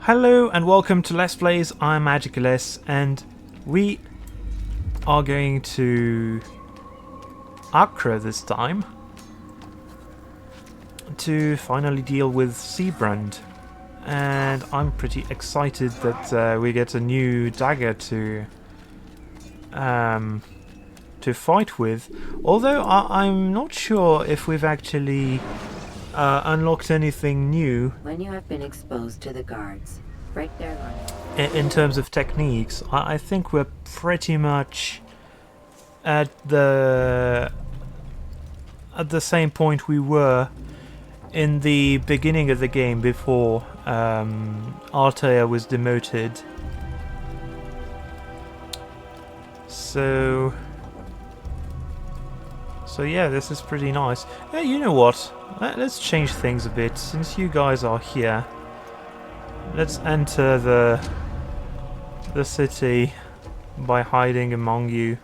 Hello and welcome to Let's Plays. I'm Magicaless and we are going to Accra this time to finally deal with Seabrand, and I'm pretty excited that we get a new dagger to fight with, although I'm not sure if we've actually unlocked anything new. When you have been exposed to the guards, break their line. In terms of techniques, I think we're pretty much at the same point we were in the beginning of the game before Altaïr was demoted. So yeah, this is pretty nice. Hey, you know what? Let's change things a bit. Since you guys are here, let's enter the city by hiding among you.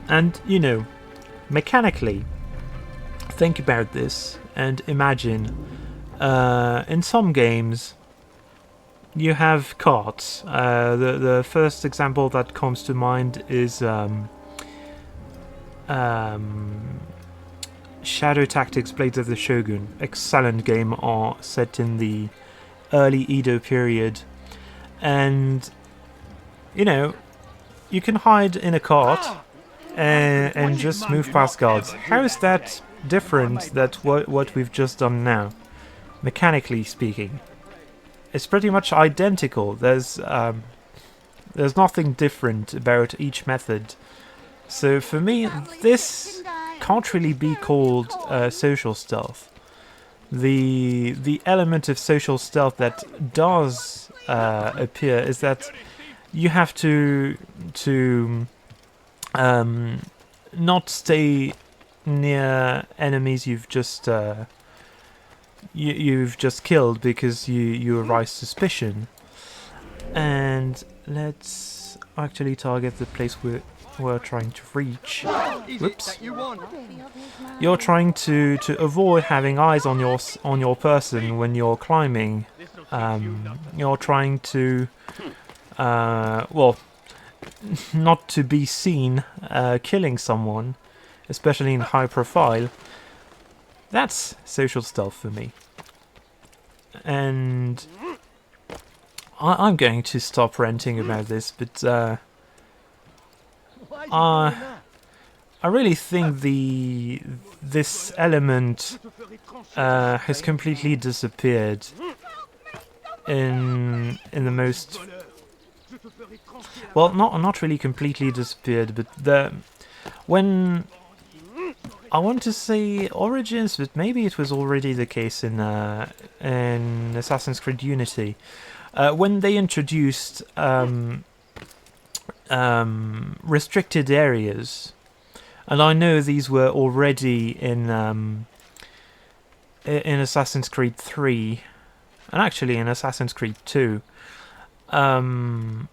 And, you know, mechanically, think about this and imagine, in some games, you have cards. The first example that comes to mind is Shadow Tactics Blades of the Shogun. Excellent game set in the early Edo period. And, you know, you can hide in a cart and just move past guards. How is that different than what we've just done now, mechanically speaking? It's pretty much identical. There's nothing different about each method. So for me, this can't really be called social stealth. The element of social stealth that does appear is that you have to not stay near enemies you've just killed because you arouse suspicion. And let's actually target the place we're trying to reach. Whoops. You're trying to avoid having eyes on your person when you're climbing. You're trying to well, not to be seen killing someone, especially in high profile. That's social stealth for me. And I'm going to stop ranting about this, but I really think this element has completely disappeared in the most, well, not really completely disappeared, but when I want to say Origins, but maybe it was already the case in Assassin's Creed Unity, when they introduced restricted areas, and I know these were already in Assassin's Creed 3, and actually in Assassin's Creed 2. That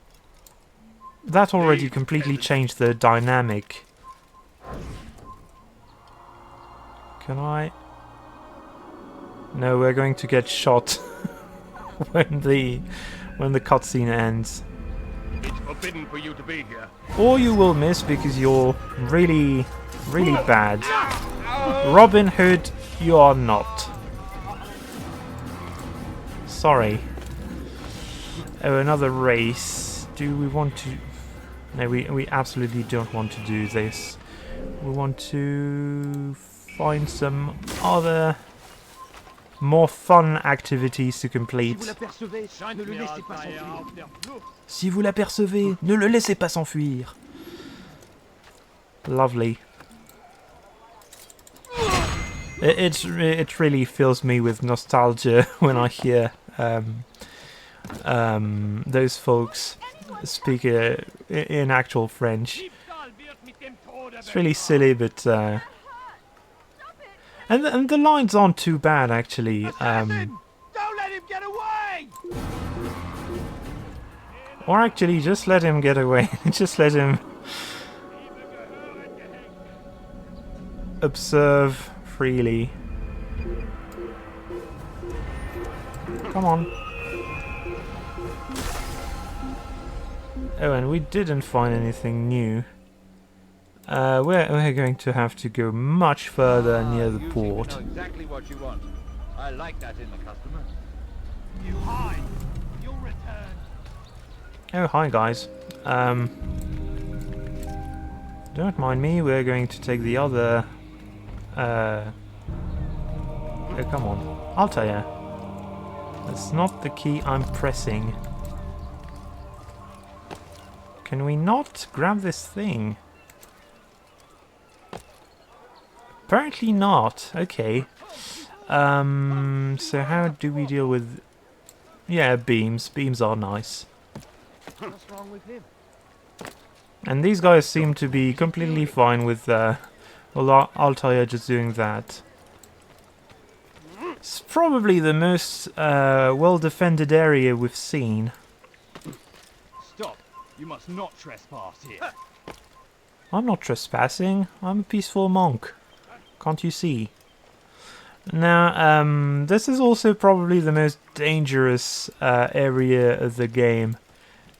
already completely changed the dynamic. Can I? No, we're going to get shot when the cutscene ends. It's forbidden for you to be here. Or you will miss because you're really, really bad. Robin Hood, you are not. Sorry. Oh, another race. Do we want to? No, we absolutely don't want to do this. We want to find some other more fun activities to complete. Si vous l'apercevez, ne le laissez pas s'enfuir. Lovely. It really fills me with nostalgia when I hear those folks speak in actual French. It's really silly, but and the lines aren't too bad actually. Don't let him get away! Or actually, just let him get away. Just let him. observe freely. Come on. Oh, and we didn't find anything new. We're going to have to go much further near the You port. seem to know exactly what you want. I like that in the customer. You hide. You'll return. Oh, hi guys. Don't mind me, we're going to take the other... Oh, come on. Altaïr. That's not the key I'm pressing. Can we not grab this thing? Apparently not. Okay. So how do we deal with... Yeah, beams. Beams are nice. What's wrong with him? And these guys seem to be completely fine with well, Altaïr just doing that. It's probably the most well-defended area we've seen. Stop. You must not trespass here. I'm not trespassing. I'm a peaceful monk. Can't you see? Now, this is also probably the most dangerous area of the game,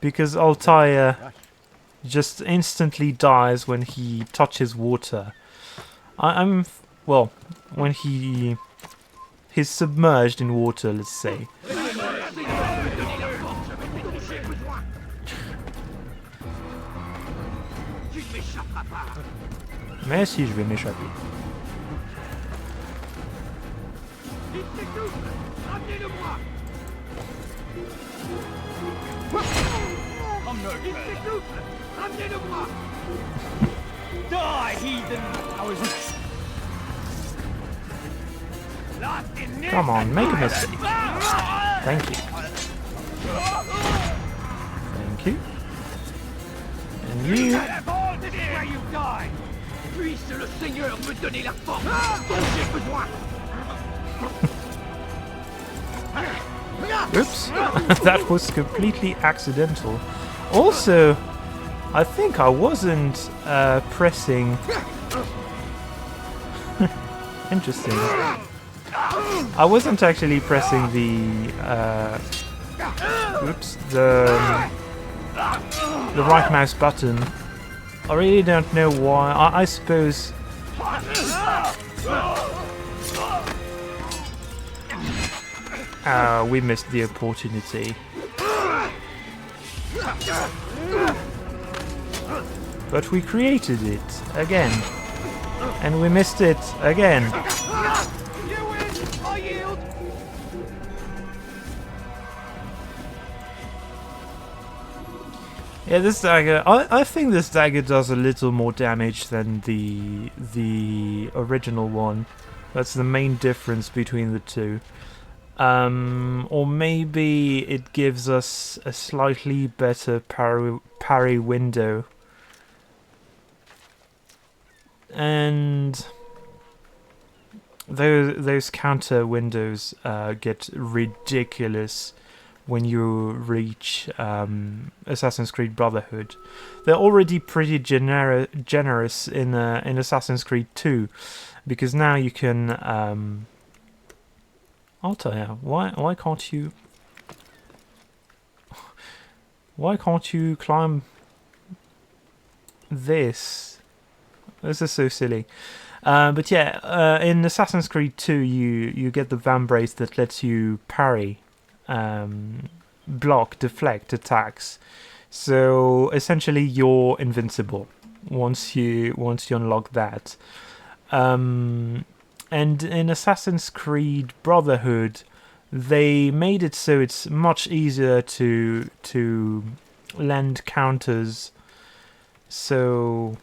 because Altaïr just instantly dies when he touches water. Well, when he's submerged in water, let's say. Mais si, je vais m'échapper. Die, heathen! Come on, make a mistake. Thank you. Thank you. And you. This is where you die! Puisse le Seigneur me donner la force dont j'ai besoin! Oops. That was completely accidental. Also, I think I wasn't pressing... Interesting. I wasn't actually pressing the... Oops. The right mouse button. I really don't know why. I suppose... we missed the opportunity. But we created it again. And we missed it again. You win! I yield! Yeah, this dagger... I think this dagger does a little more damage than the original one. That's the main difference between the two. Or maybe it gives us a slightly better parry window. And those counter windows get ridiculous when you reach Assassin's Creed Brotherhood. They're already pretty generous in Assassin's Creed 2, because now you can... Altaïr, why can't you... Why can't you climb this? This is so silly. But yeah, in Assassin's Creed 2 you get the vambrace that lets you parry, block, deflect attacks. So essentially you're invincible once you unlock that. And in Assassin's Creed Brotherhood, they made it so it's much easier to land counters. So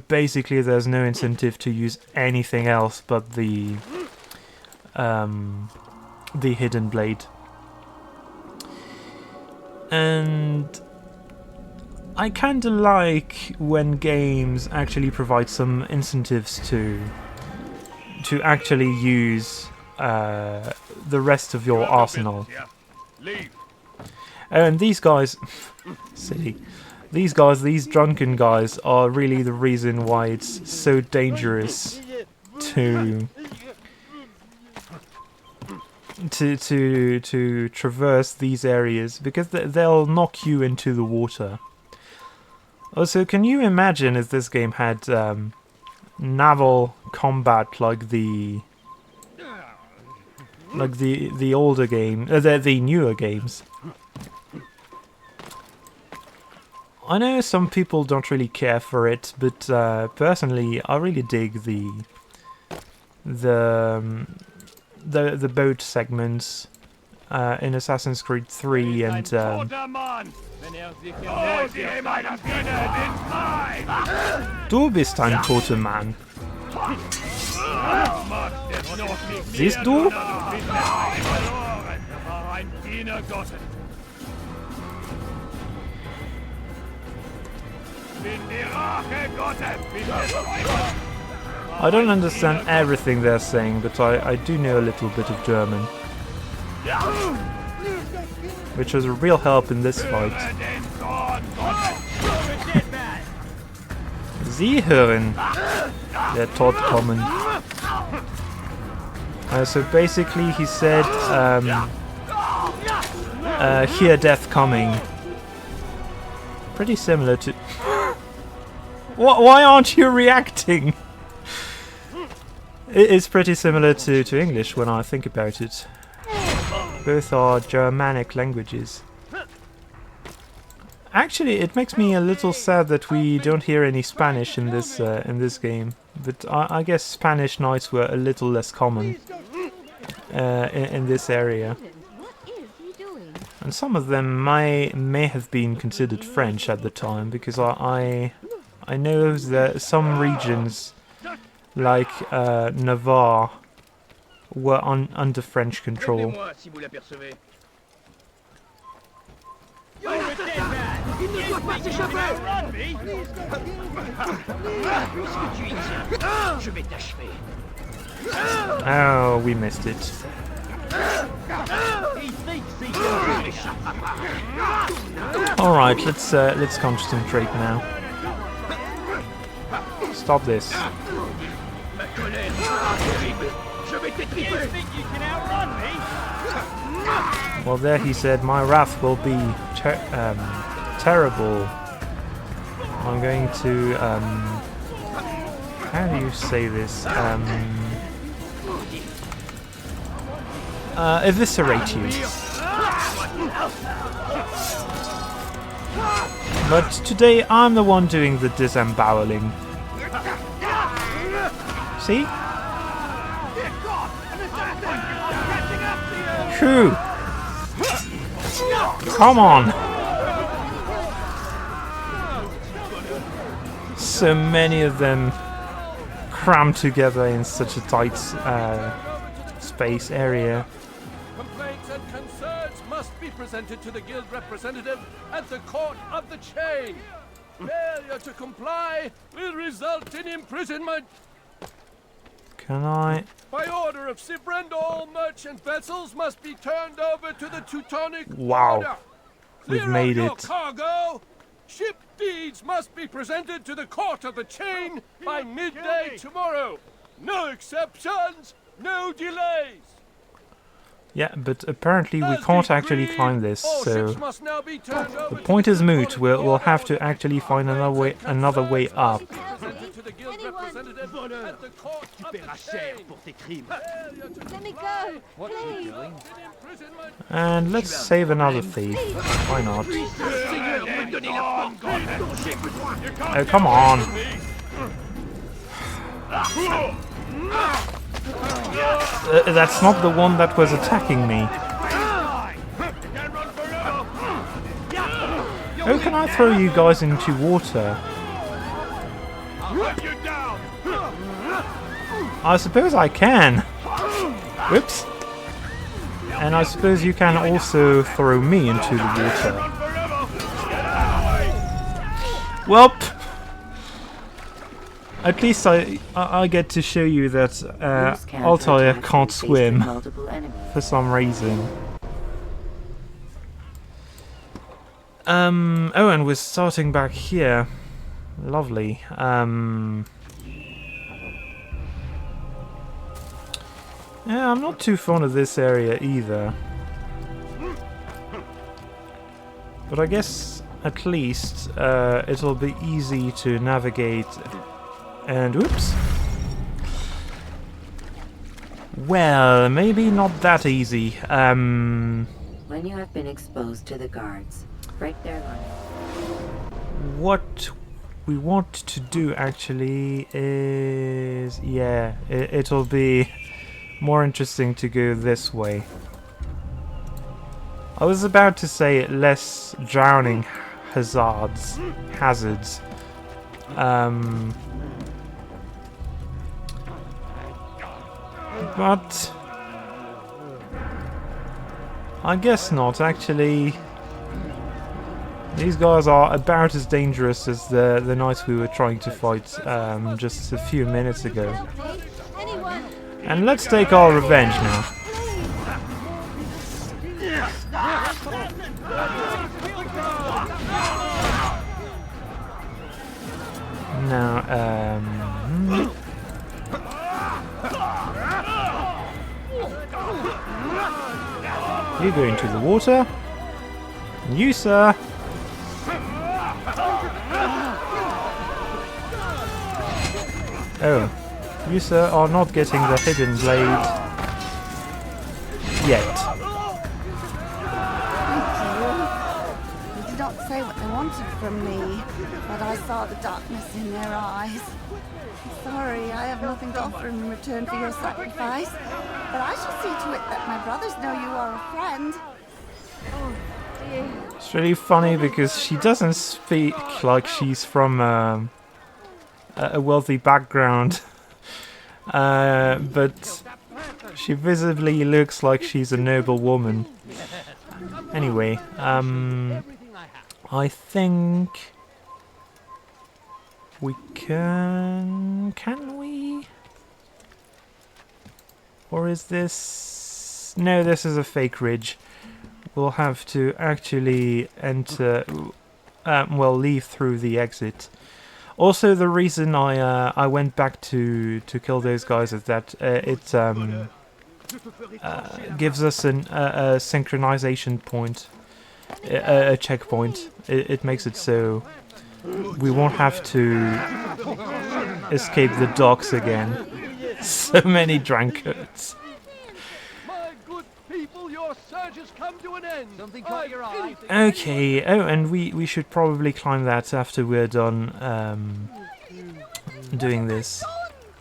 basically, there's no incentive to use anything else but the hidden blade. And I kinda like when games actually provide some incentives to actually use the rest of your arsenal. Leave. Oh, and these guys, silly. These guys, these drunken guys, are really the reason why it's so dangerous to traverse these areas, because they'll knock you into the water. Also, can you imagine if this game had naval combat like the older game, the newer games? I know some people don't really care for it, but personally, I really dig the boat segments in Assassin's Creed 3 and Du bist ein toter Mann. Siehst du? I don't understand everything they're saying, but I do know a little bit of German, which was a real help in this fight. Sie hören der Tod kommen. So basically he said, hear death coming. Pretty similar to... Why aren't you reacting? It's pretty similar to English when I think about it. Both are Germanic languages. Actually, it makes me a little sad that we don't hear any Spanish in this game. But I guess Spanish knights were a little less common in this area. And some of them may have been considered French at the time, because I know that some regions, like Navarre, were under French control. Oh, we missed it. All right, let's concentrate now. Stop this. Well, there he said, my wrath will be terrible. I'm going to how do you say this? Eviscerate you. But today I'm the one doing the disemboweling. See? Phew! Come on! So many of them crammed together in such a tight space area. Complaints and concerns must be presented to the guild representative at the court of the chain. Failure to comply will result in imprisonment. Can I? By order of Sibrand, all merchant vessels must be turned over to the Teutonic Wow. Order. We've Clear made out your it. cargo. Ship deeds must be presented to the court of the chain by midday tomorrow. No exceptions, no delays. Yeah, but apparently we can't actually climb this, so the point is moot. We'll have to actually find another way up. And let's save another thief. Why not? Oh, come on! That's not the one that was attacking me. How can I throw you guys into water? I suppose I can. Whoops. And I suppose you can also throw me into the water. Welp. At least I get to show you that Altaïr can't swim for some reason. Oh, and we're starting back here. Lovely. Yeah, I'm not too fond of this area either. But I guess at least it'll be easy to navigate. And oops. Well, maybe not that easy. When you have been exposed to the guards, break their line. What we want to do actually is... yeah, it'll be more interesting to go this way. I was about to say less drowning hazards. But I guess not, actually. These guys are about as dangerous as the knights we were trying to fight just a few minutes ago. And let's take our revenge now. Now, you go into the water. You, sir. Oh, you, sir, are not getting the hidden blade yet. They did not say what they wanted from me, but I saw the darkness in their eyes. Sorry, I have nothing to offer in return for your sacrifice, but I shall see to it that my brothers know you are a friend. Oh, dear. It's really funny because she doesn't speak like she's from a wealthy background, but she visibly looks like she's a noble woman. Anyway, I think we can we? Or is this... no, this is a fake ridge. We'll have to actually enter, well, leave through the exit. Also, the reason I went back to kill those guys is that it gives us a synchronization point, a checkpoint. It makes it so we won't have to escape the docks again. So many drunkards. Your surge has come to an end. Something caught your eye. Okay, oh, and we should probably climb that after we're done doing this.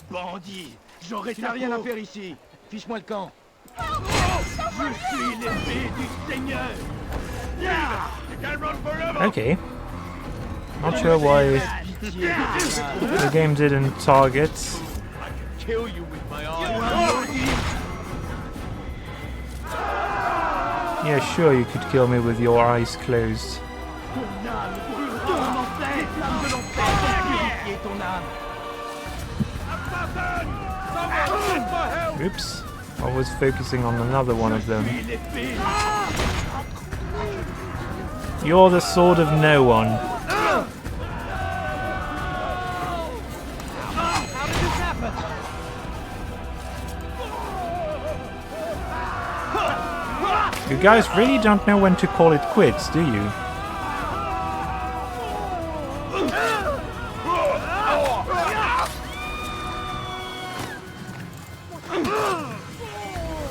Bandit, j'aurais ça rien à faire ici. Fiche-moi le camp. Je suis l'épée du Seigneur. Okay. Not sure why the game didn't target. Kill you with my arm. Yeah, sure, you could kill me with your eyes closed. Oops, I was focusing on another one of them. You're the sword of no one. You guys really don't know when to call it quits, do you?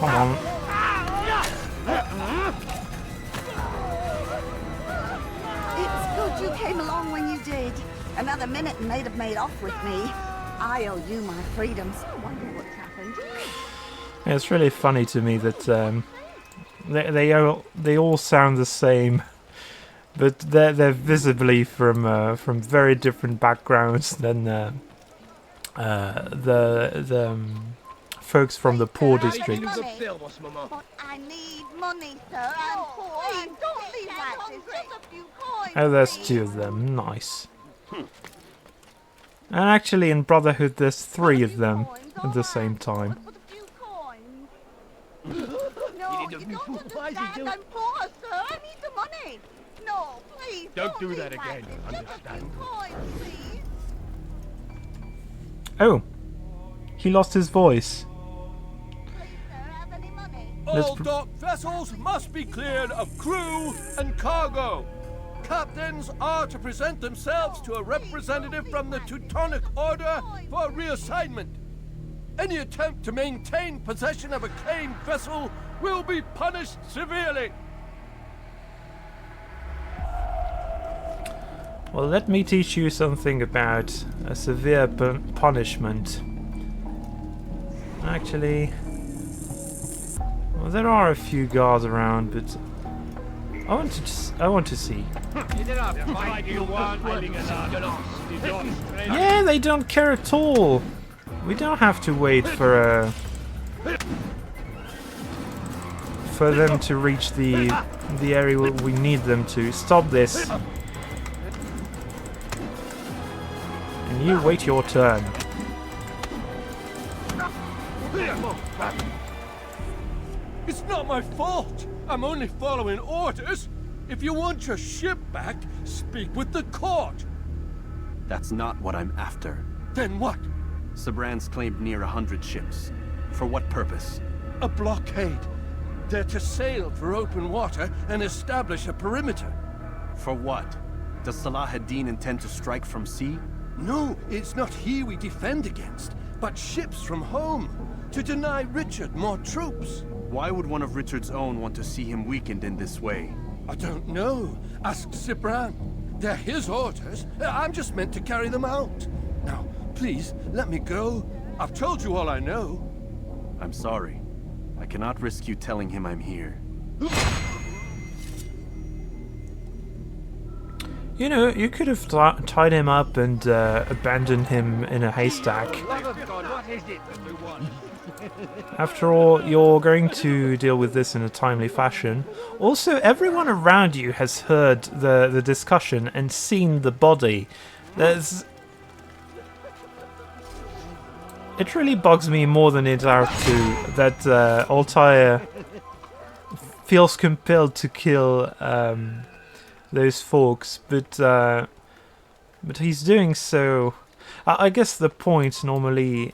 Come on. It's good you came along when you did. Another minute and they'd have made off with me. I owe you my freedom, so I wonder what's happened. Yeah, it's really funny to me that they all sound the same, but they're visibly from very different backgrounds than the folks from the poor district. But I need money, sir. I'm poor. Please don't leave like this. Just a few coins. Oh, there's two of them. Nice. And actually, in Brotherhood, there's three of them at the same time. No, you don't understand. I'm poor, sir. I need the money. No, please. Don't do leave that again, Just a understand? few coins, please. Oh, he lost his voice. Please, sir, have any money? Let's All docked vessels must be cleared of crew and cargo. Captains are to present themselves to a representative from the Teutonic Order for reassignment. Any attempt to maintain possession of a claimed vessel will be punished severely. Well, let me teach you something about a severe punishment. Actually, well, there are a few guards around, but I want to see. Yeah, they don't care at all. We don't have to wait for them to reach the area where we need them to. Stop this. And you wait your turn. It's not my fault. I'm only following orders. If you want your ship back, speak with the court. That's not what I'm after. Then what? Sabran's claimed near 100 ships. For what purpose? A blockade. They're to sail for open water and establish a perimeter. For what? Does Salah ad-Din intend to strike from sea? No, it's not he we defend against, but ships from home, to deny Richard more troops. Why would one of Richard's own want to see him weakened in this way? I don't know. Ask Sabran. They're his orders. I'm just meant to carry them out. Now, please, let me go. I've told you all I know. I'm sorry. I cannot risk you telling him I'm here. You know, you could have tied him up and abandoned him in a haystack. After all, you're going to deal with this in a timely fashion. Also, everyone around you has heard the discussion and seen the body. It really bugs me more than it ought to that Altaïr feels compelled to kill those folks, but he's doing so. I guess the point normally,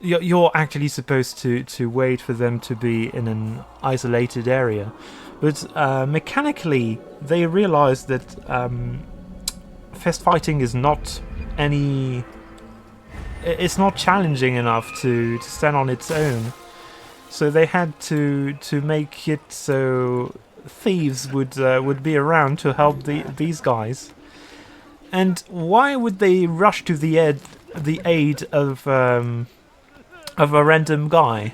you're actually supposed to wait for them to be in an isolated area, but mechanically they realize that fist fighting is not it's not challenging enough to stand on its own, so they had to make it so thieves would be around to help these guys. And why would they rush to the aid of a random guy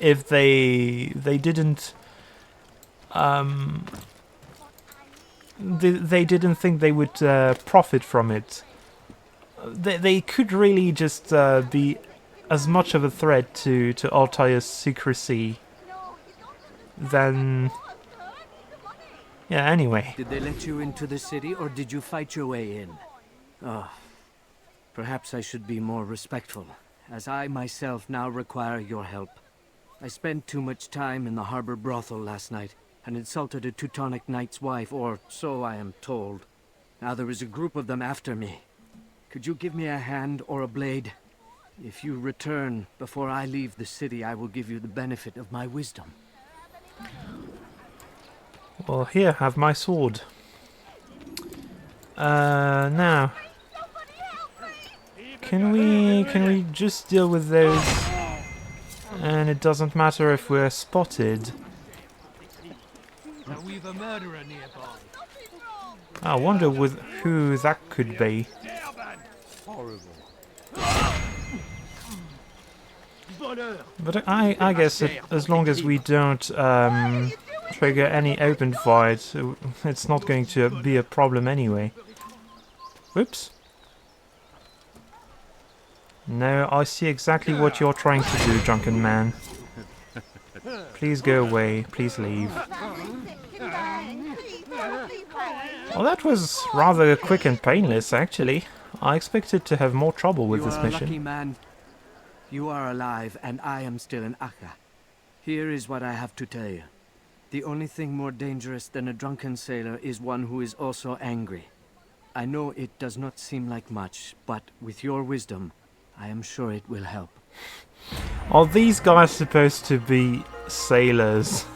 if they didn't they didn't think they would profit from it? They could really just be as much of a threat to Altair's secrecy than... Yeah, anyway. Did they let you into the city, or did you fight your way in? Oh, perhaps I should be more respectful, as I myself now require your help. I spent too much time in the harbor brothel last night, and insulted a Teutonic knight's wife, or so I am told. Now there is a group of them after me. Could you give me a hand or a blade? If you return before I leave the city, I will give you the benefit of my wisdom. Well, here, have my sword. Now, can we just deal with those, and it doesn't matter if we're spotted. We've a murderer nearby. I wonder who that could be. But I guess as long as we don't trigger any open fight, it's not going to be a problem anyway. Whoops. No, I see exactly what you're trying to do, drunken man. Please go away. Please leave. Well, that was rather quick and painless, actually. I expected to have more trouble with this You are a lucky mission. man. You are alive, and I am still in Akka. Here is what I have to tell you. The only thing more dangerous than a drunken sailor is one who is also angry. I know it does not seem like much, but with your wisdom, I am sure it will help. Are these guys supposed to be sailors?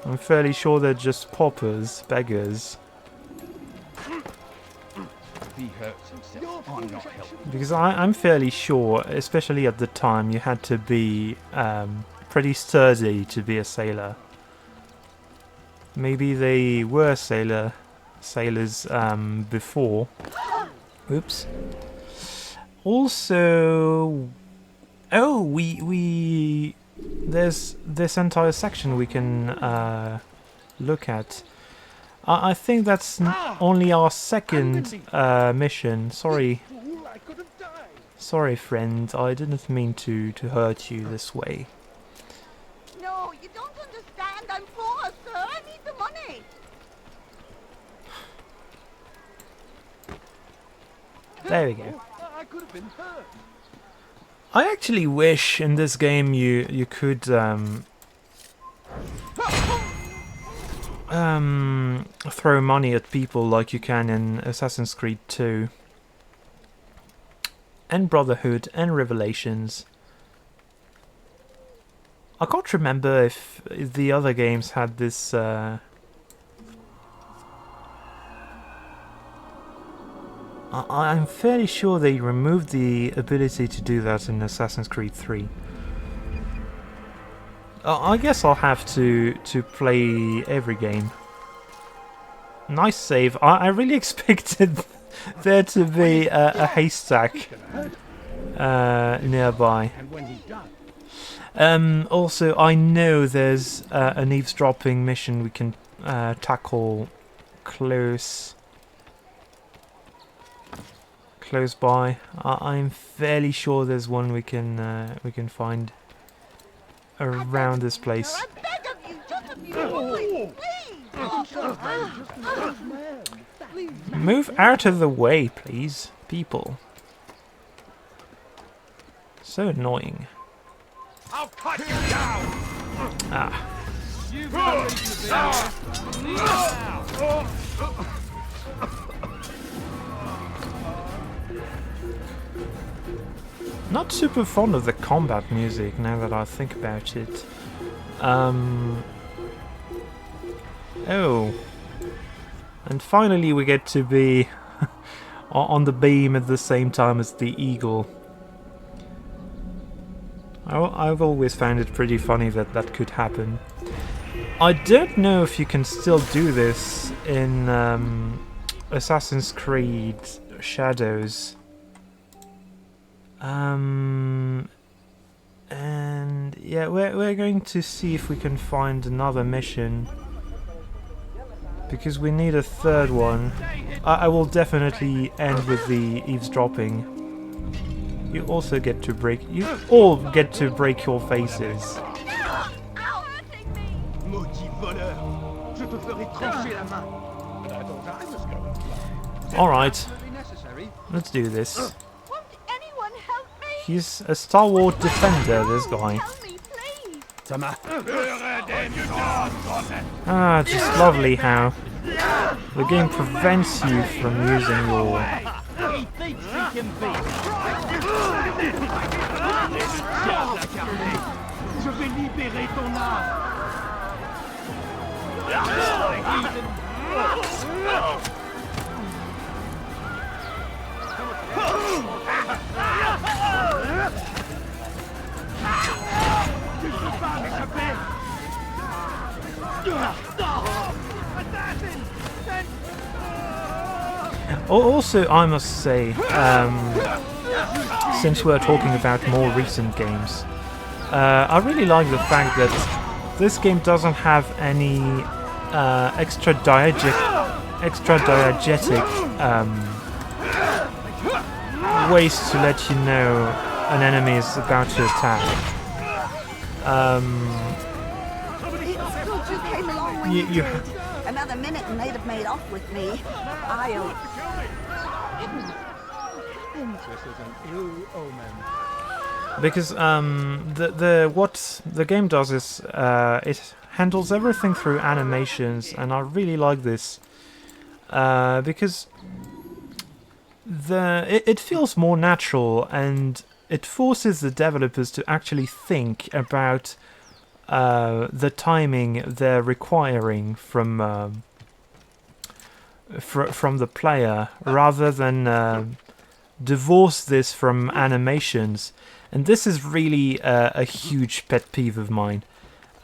I'm fairly sure they're just paupers, beggars. He hurts himself. I'm not helping. Because I'm fairly sure, especially at the time, you had to be pretty sturdy to be a sailor. Maybe they were sailors before. Oops. Also, oh, there's this entire section we can look at. I think that's only our second mission. Sorry, friend. I didn't mean to hurt you this way. No, you don't understand. I'm poor, sir. I need the money. There we go. I could have been hurt. I actually wish in this game you could throw money at people like you can in Assassin's Creed 2 and Brotherhood and Revelations. I can't remember if the other games had this I'm fairly sure they removed the ability to do that in Assassin's Creed 3. I guess I'll have to play every game. Nice save. I really expected there to be a haystack nearby. Also, I know there's an eavesdropping mission we can tackle close by. I'm fairly sure there's one we can find around this place. I beg of you, just a few points, please. Move out of the way, please, people. So annoying. I'll cut you down. Ah. Not super fond of the combat music now that I think about it. Oh. And finally we get to be on the beam at the same time as the eagle. I've always found it pretty funny that that could happen. I don't know if you can still do this in Assassin's Creed Shadows. And yeah, we're going to see if we can find another mission, because we need a third one. I will definitely end with the eavesdropping. You also get to break. You all get to break your faces. All right, let's do this. Won't anyone help me? He's a stalwart defender, this guy. Help me, please. Ah, just lovely how the game prevents you from using your... He thinks he can beat. Je vais libérer ton âme. Tu ne peux pas m'échapper. Also, I must say, since we're talking about more recent games, I really like the fact that this game doesn't have any extra diegetic ways to let you know an enemy is about to attack. It's good you came along when you did. Another minute and they'd have made off with me. This is an ill omen. Because what the game does is it handles everything through animations, and I really like this because it feels more natural, and it forces the developers to actually think about the timing they're requiring from the player, rather than divorce this from animations. And this is really a huge pet peeve of mine.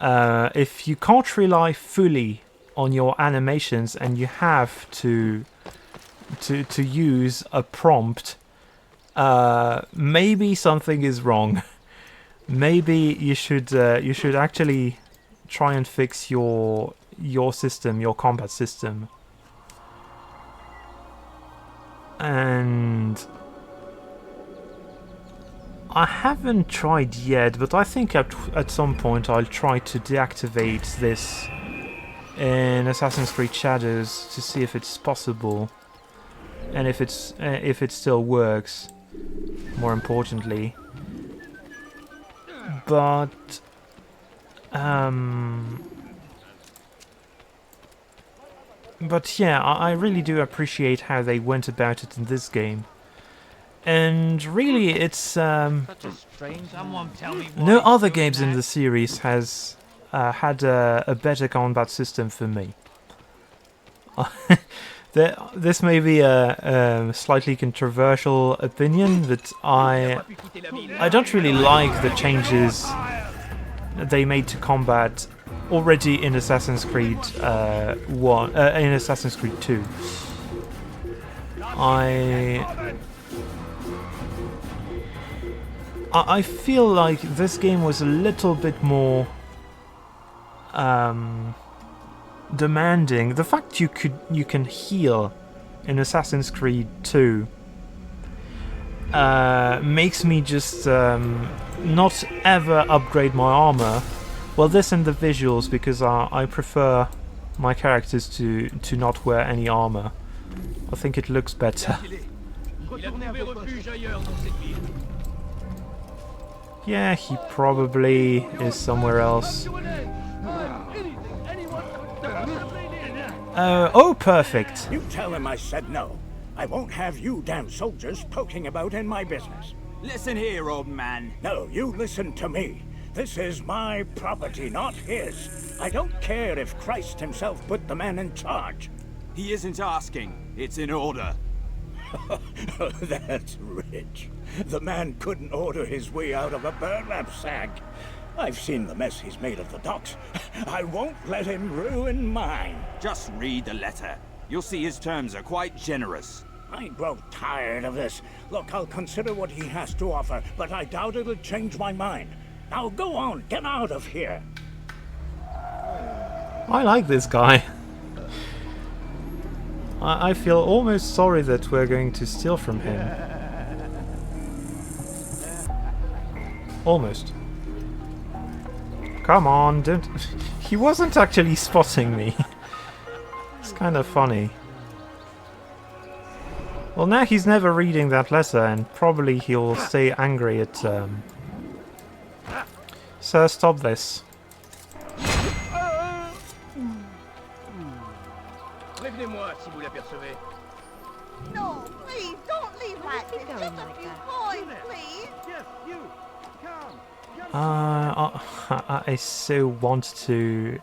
If you can't rely fully on your animations and you have to use a prompt, maybe something is wrong. Maybe you should actually try and fix your system, your combat system. And I haven't tried yet, but I think at some point I'll try to deactivate this in Assassin's Creed Shadows to see if it's possible, and if it still works. More importantly, but yeah, I really do appreciate how they went about it in this game. And really, it's no other games in the series has had a better combat system for me. This may be a slightly controversial opinion, but I don't really like the changes they made to combat already in Assassin's Creed in Assassin's Creed 2. I feel like this game was a little bit more demanding. The fact you can heal in Assassin's Creed 2 makes me just not ever upgrade my armor. Well, this and the visuals, because I prefer my characters to not wear any armor. I think it looks better. Yeah, he probably is somewhere else. Oh, perfect. You tell him I said no. I won't have you damn soldiers poking about in my business. Listen here, old man. No, you listen to me. This is my property, not his. I don't care if Christ himself put the man in charge. He isn't asking. It's in order. That's rich. The man couldn't order his way out of a burlap sack. I've seen the mess he's made of the docks. I won't let him ruin mine. Just read the letter. You'll see his terms are quite generous. I grow tired of this. Look, I'll consider what he has to offer, but I doubt it'll change my mind. Now go on, get out of here. I like this guy. I feel almost sorry that we're going to steal from him. Almost. Come on, don't... He wasn't actually spotting me. It's kind of funny. Well, now he's never reading that letter, and probably he'll stay angry at... Sir, stop this. Prévenez-moi si vous l'apercevez. No, please, don't leave like this. Just a few boys, please. Yes, you. Come. I so want to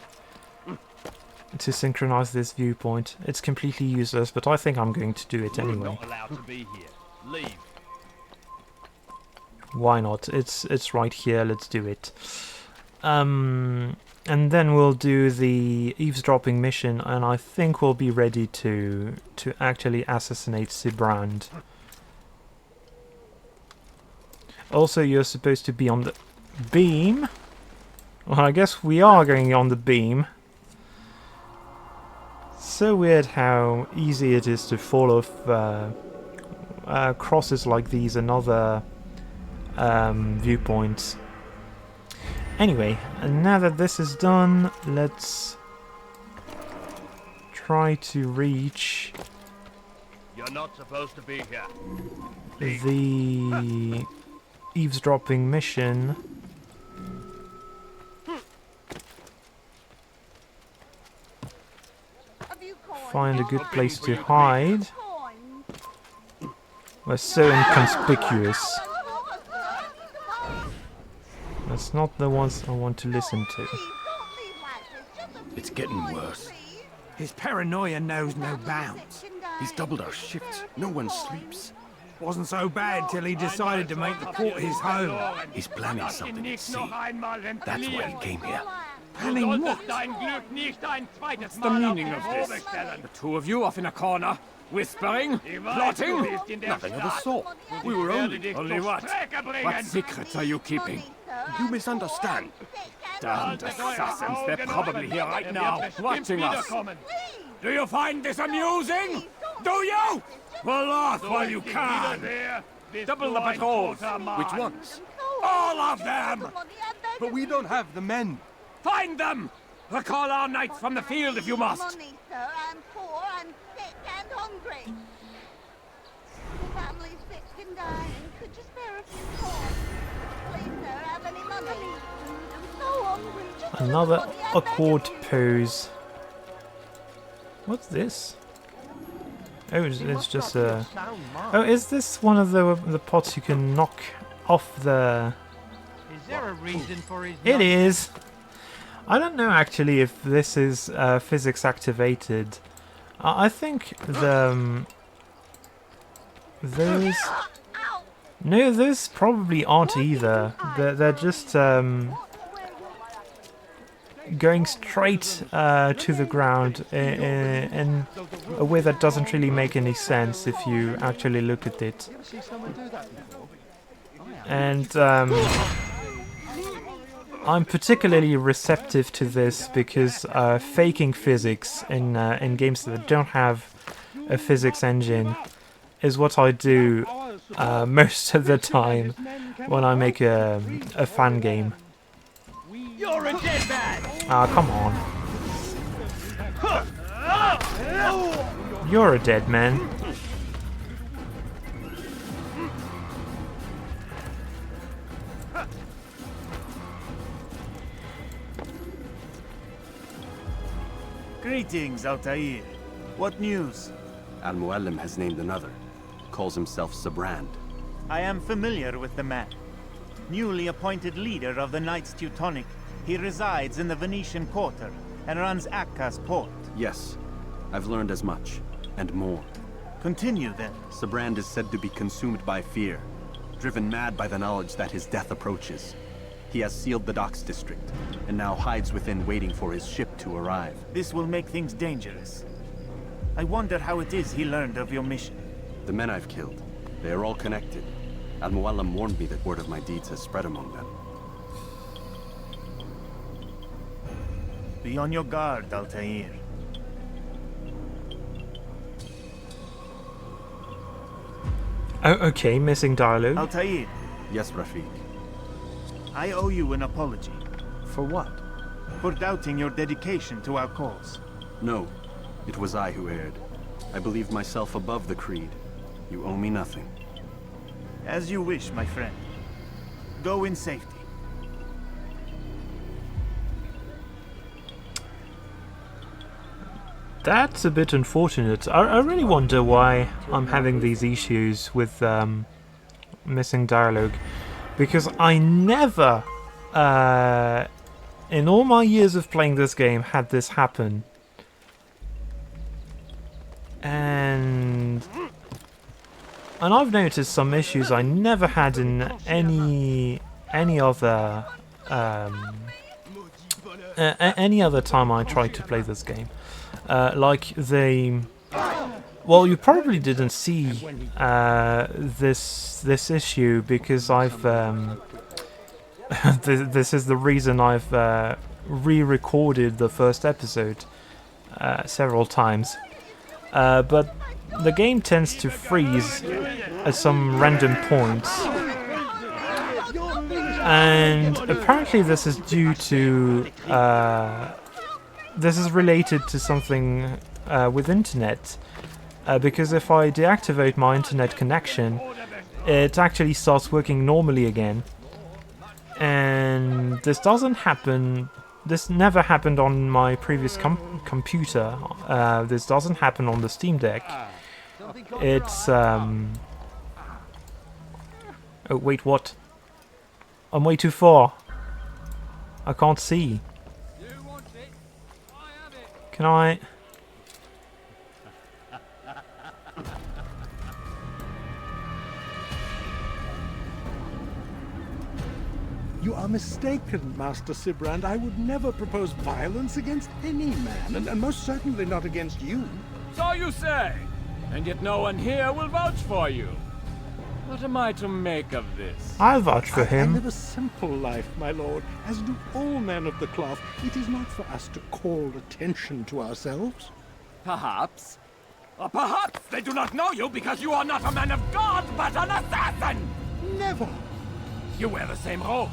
synchronize this viewpoint. It's completely useless, but I think I'm going to do it anyway. Not allowed to be here. Leave. Why not? It's right here. Let's do it. And then we'll do the eavesdropping mission, and I think we'll be ready to actually assassinate Sibrand. Also, you're supposed to be on the beam. Well, I guess we are going on the beam. So weird how easy it is to fall off crosses like these and other viewpoints. Anyway, and now that this is done, let's try to reach You're not supposed to be here. the eavesdropping mission. Find a good place to hide. We're so inconspicuous. That's not the ones I want to listen to. It's getting worse. His paranoia knows no bounds. He's doubled our shifts. No one sleeps. Wasn't so bad till he decided to make the port his home. He's planning something at sea. That's why he came here. Planning what? What's the meaning of this? The two of you off in a corner, whispering, plotting? Nothing of the sort. We were only... Only what? What secrets are you keeping? You misunderstand. Damned assassins, they're probably here right now, watching us. Do you find this amusing? Do you? Well, laugh while you can. Double the patrols. Which ones? All of them! But we don't have the men. Find them! Recall our knights from the field if you must. Money, sir. I'm poor, I'm sick and hungry. The family's sick and dying. Could you spare a few coins? Please, sir, have any money? I'm so hungry. Just Another look at the awkward pose. What's this? Oh, it's just a... Oh, is this one of the pots you can knock off the... Is there a reason for his... It is! I don't know actually if this is physics activated. I think the... those... No, those probably aren't either. They're just going straight to the ground in a way that doesn't really make any sense if you actually look at it. And I'm particularly receptive to this because faking physics in games that don't have a physics engine is what I do most of the time when I make a fan game. You're a dead man! Ah, come on. You're a dead man. Greetings, Altaïr. What news? Al-Muallim has named another. Calls himself Sabrand. I am familiar with the man. Newly appointed leader of the Knights Teutonic, he resides in the Venetian Quarter and runs Akka's port. Yes, I've learned as much, and more. Continue then. Sabrand is said to be consumed by fear, driven mad by the knowledge that his death approaches. He has sealed the docks district, and now hides within waiting for his ship to arrive. This will make things dangerous. I wonder how it is he learned of your mission. The men I've killed, they are all connected. Al-Muallim warned me that word of my deeds has spread among them. Be on your guard, Altaïr. Oh, okay, missing dialogue. Altaïr. Yes, Rafiq. I owe you an apology. For what? For doubting your dedication to our cause. No, it was I who erred. I believed myself above the creed. You owe me nothing. As you wish, my friend. Go in safety. That's a bit unfortunate. I really wonder why I'm having these issues with missing dialogue. Because I never, in all my years of playing this game, had this happen. And I've noticed some issues I never had in any other any other time I tried to play this game. Like the... Well, you probably didn't see this issue because I've... this is the reason I've re-recorded the first episode several times. But the game tends to freeze at some random points. And apparently this is due to... this is related to something with internet. Because if I deactivate my internet connection, it actually starts working normally again. And this doesn't happen. This never happened on my previous computer. This doesn't happen on the Steam Deck. It's oh wait, what? I'm way too far. I can't see. Can I? You are mistaken, Master Sibrand. I would never propose violence against any man, and most certainly not against you. So you say, and yet no one here will vouch for you. What am I to make of this? I'll vouch for him. I live a simple life, my lord, as do all men of the cloth. It is not for us to call attention to ourselves. Perhaps. Or perhaps they do not know you because you are not a man of God, but an assassin! Never! You wear the same robes.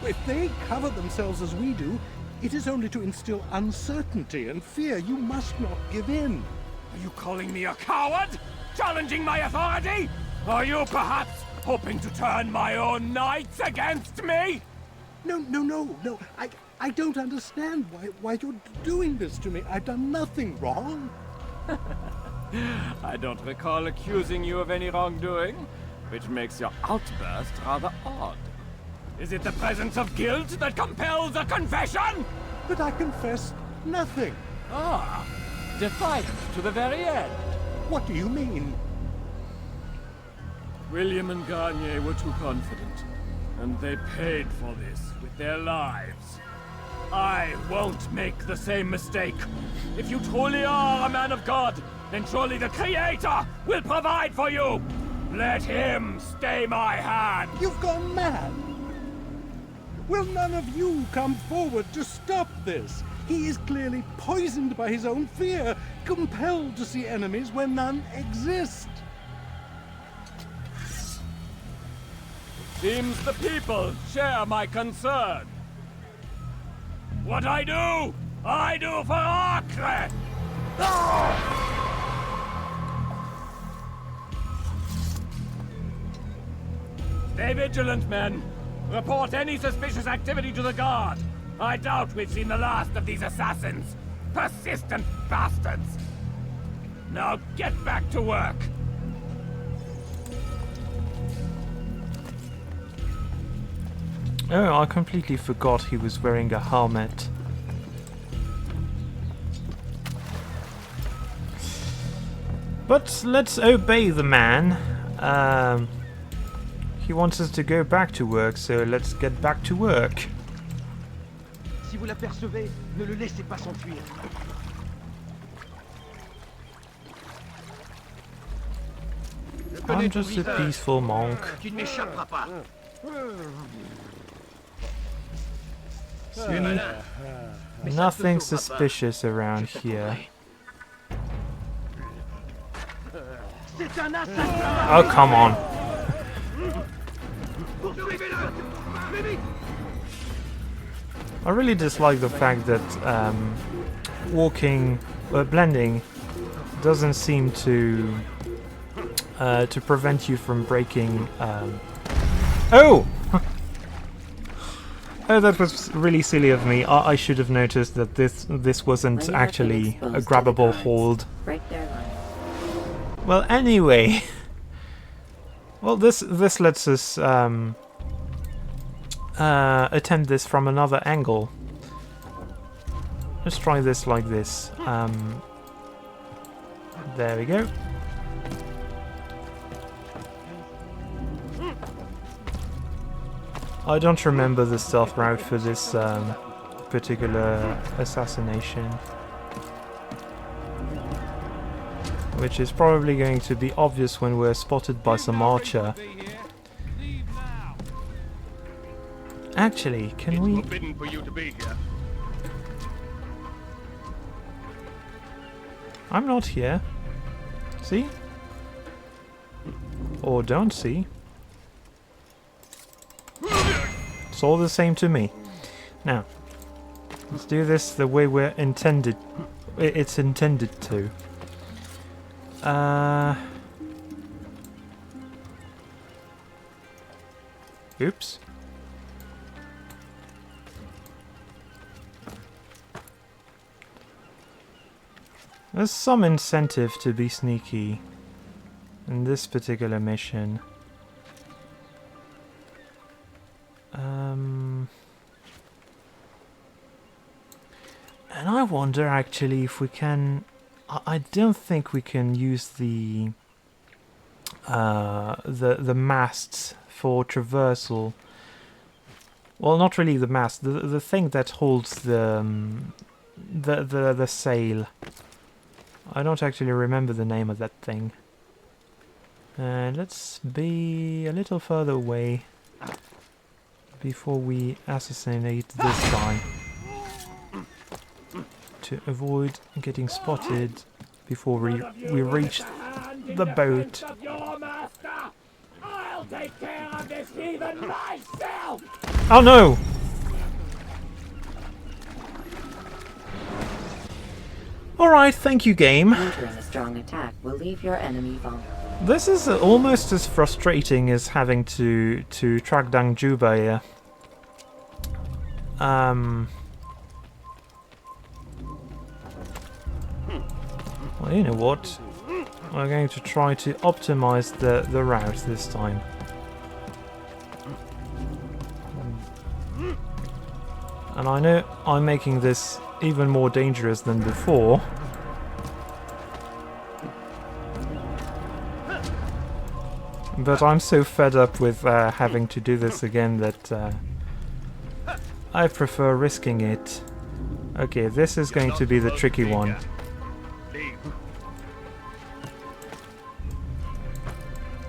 If they cover themselves as we do, it is only to instill uncertainty and fear. You must not give in. Are you calling me a coward? Challenging my authority? Are you perhaps hoping to turn my own knights against me? No. I don't understand why you're doing this to me. I've done nothing wrong. I don't recall accusing you of any wrongdoing, which makes your outburst rather odd. Is it the presence of guilt that compels a confession? But I confess nothing. Ah, defiant to the very end. What do you mean? William and Garnier were too confident, and they paid for this with their lives. I won't make the same mistake. If you truly are a man of God, then surely the Creator will provide for you. Let him stay my hand. You've gone mad. Will none of you come forward to stop this? He is clearly poisoned by his own fear, compelled to see enemies where none exist. Seems the people share my concern. What I do for Acre! Stay vigilant, men. Report any suspicious activity to the guard. I doubt we've seen the last of these assassins. Persistent bastards. Now get back to work. Oh, I completely forgot he was wearing a helmet. But let's obey the man. He wants us to go back to work, so let's get back to work. Si vous l'apercevez, ne le laissez pas s'enfuir. I'm just a peaceful monk. Tu ne m'échapperas pas. See? Nothing suspicious around here. Oh, come on. I really dislike the fact that blending doesn't seem to prevent you from breaking. Oh! Oh, that was really silly of me. I should have noticed that this wasn't actually a grabbable hold. Well, anyway. Well, this lets us attempt this from another angle. Let's try this like this. There we go. I don't remember the stealth route for this particular assassination, which is probably going to be obvious when we're spotted by some archer. Actually, can we... Forbidden for you to be here. I'm not here. See? Or don't see. It's all the same to me. Now, let's do this the way we're intended. It's intended to. Oops. There's some incentive to be sneaky in this particular mission. And I wonder actually if we can... I don't think we can use the masts for traversal. Well, not really the mast. The thing that holds the sail. I don't actually remember the name of that thing. And let's be a little further away before we assassinate this guy, to avoid getting spotted before we reach the boat. I'll take care of this heathen myself! Oh no! Alright, thank you, game. Entering a strong attack will leave your enemy vulnerable. This is almost as frustrating as having to track down Juba here. Well, you know what? We're going to try to optimize the route this time. And I know I'm making this even more dangerous than before. But I'm so fed up with having to do this again that I prefer risking it. Okay, this is going to be the tricky one.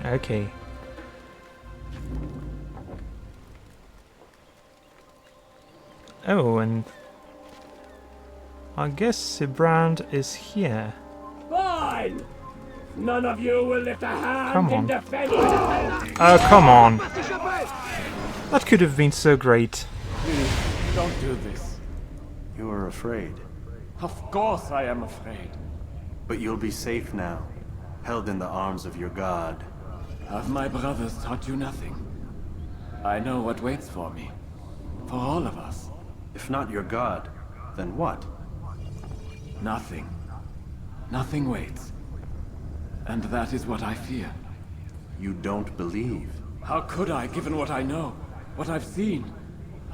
Okay. Oh, and I guess Sibrand is here. Fine! None of you will lift a hand Come in on. defense. Oh, come on. That could have been so great. Please, don't do this. You are afraid. Of course I am afraid. But you'll be safe now, held in the arms of your god. Have my brothers taught you nothing? I know what waits for me. For all of us. If not your god, then what? Nothing. Nothing waits. And that is what I fear. You don't believe. How could I, given what I know? What I've seen?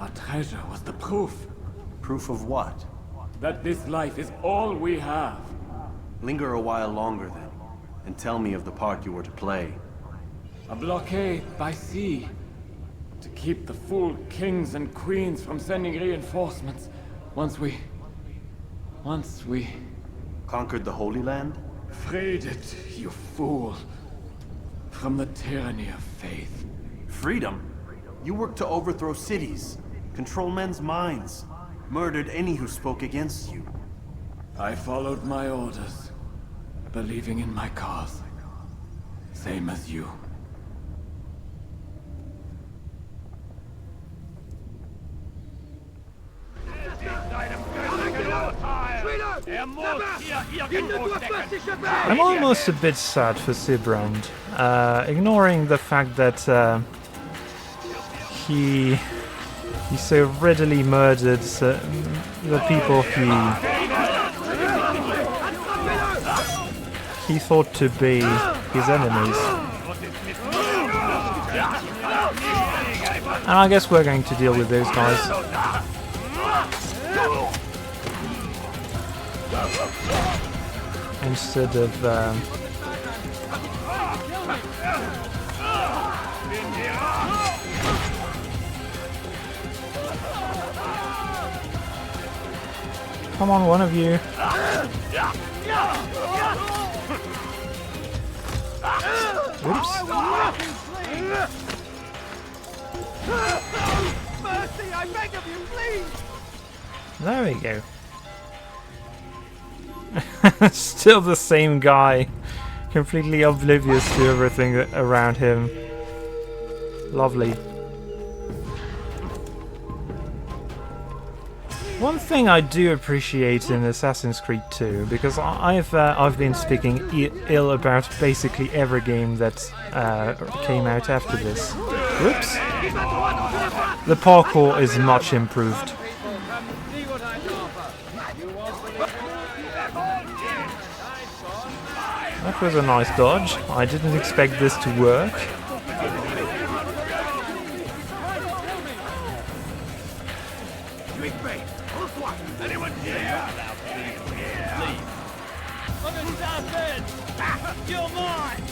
Our treasure was the proof. Proof of what? That this life is all we have. Linger a while longer then, and tell me of the part you were to play. A blockade by sea. To keep the fool kings and queens from sending reinforcements. Once we... Conquered the Holy Land? Freed it, you fool. From the tyranny of faith. Freedom? You worked to overthrow cities, control men's minds, murdered any who spoke against you. I followed my orders, believing in my cause. Same as you. I'm almost a bit sad for Sibrand, ignoring the fact that he so readily murdered the people he thought to be his enemies. And I guess we're going to deal with those guys. Instead of come on, one of you. Oops. Mercy, I beg of you, please! There we go. Still the same guy, completely oblivious to everything around him. Lovely. One thing I do appreciate in Assassin's Creed 2, because I've been speaking ill about basically every game that came out after this, Whoops. The parkour is much improved. That was a nice dodge. I didn't expect this to work. Anyone here? Leave. Understand then! You're mine!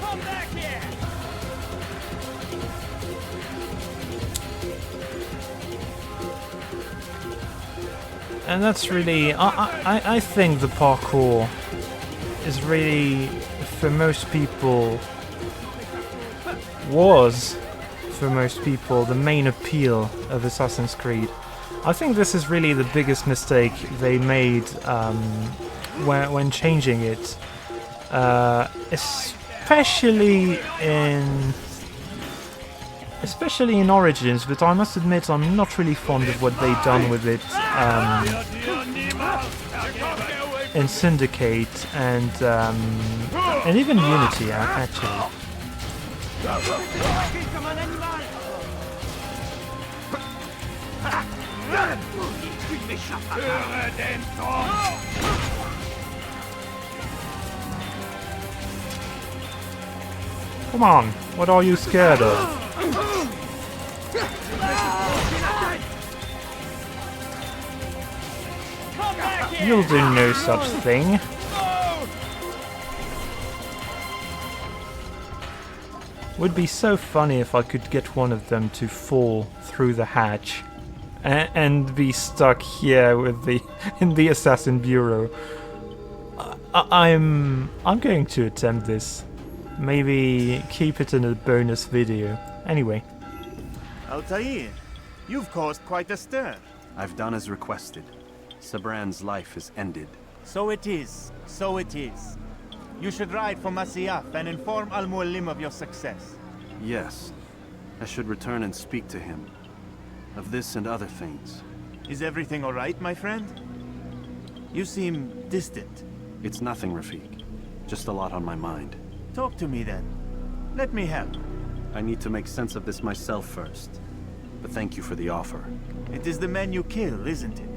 Come back here! And that's really... I think the parkour is really, for most people, for most people, the main appeal of Assassin's Creed. I think this is really the biggest mistake they made when changing it, especially in Origins. But I must admit, I'm not really fond of what they've done with it in Syndicate and even Unity, actually. Come on, what are you scared of? You'll do no such thing. Would be so funny if I could get one of them to fall through the hatch and be stuck here with in the Assassin Bureau. I'm going to attempt this. Maybe keep it in a bonus video. Anyway. Altaïr, you've caused quite a stir. I've done as requested. Sabran's life is ended. So it is. So it is. You should ride for Masyaf and inform Al-Mualim of your success. Yes. I should return and speak to him. Of this and other things. Is everything all right, my friend? You seem distant. It's nothing, Rafik. Just a lot on my mind. Talk to me then. Let me help. I need to make sense of this myself first. But thank you for the offer. It is the men you kill, isn't it?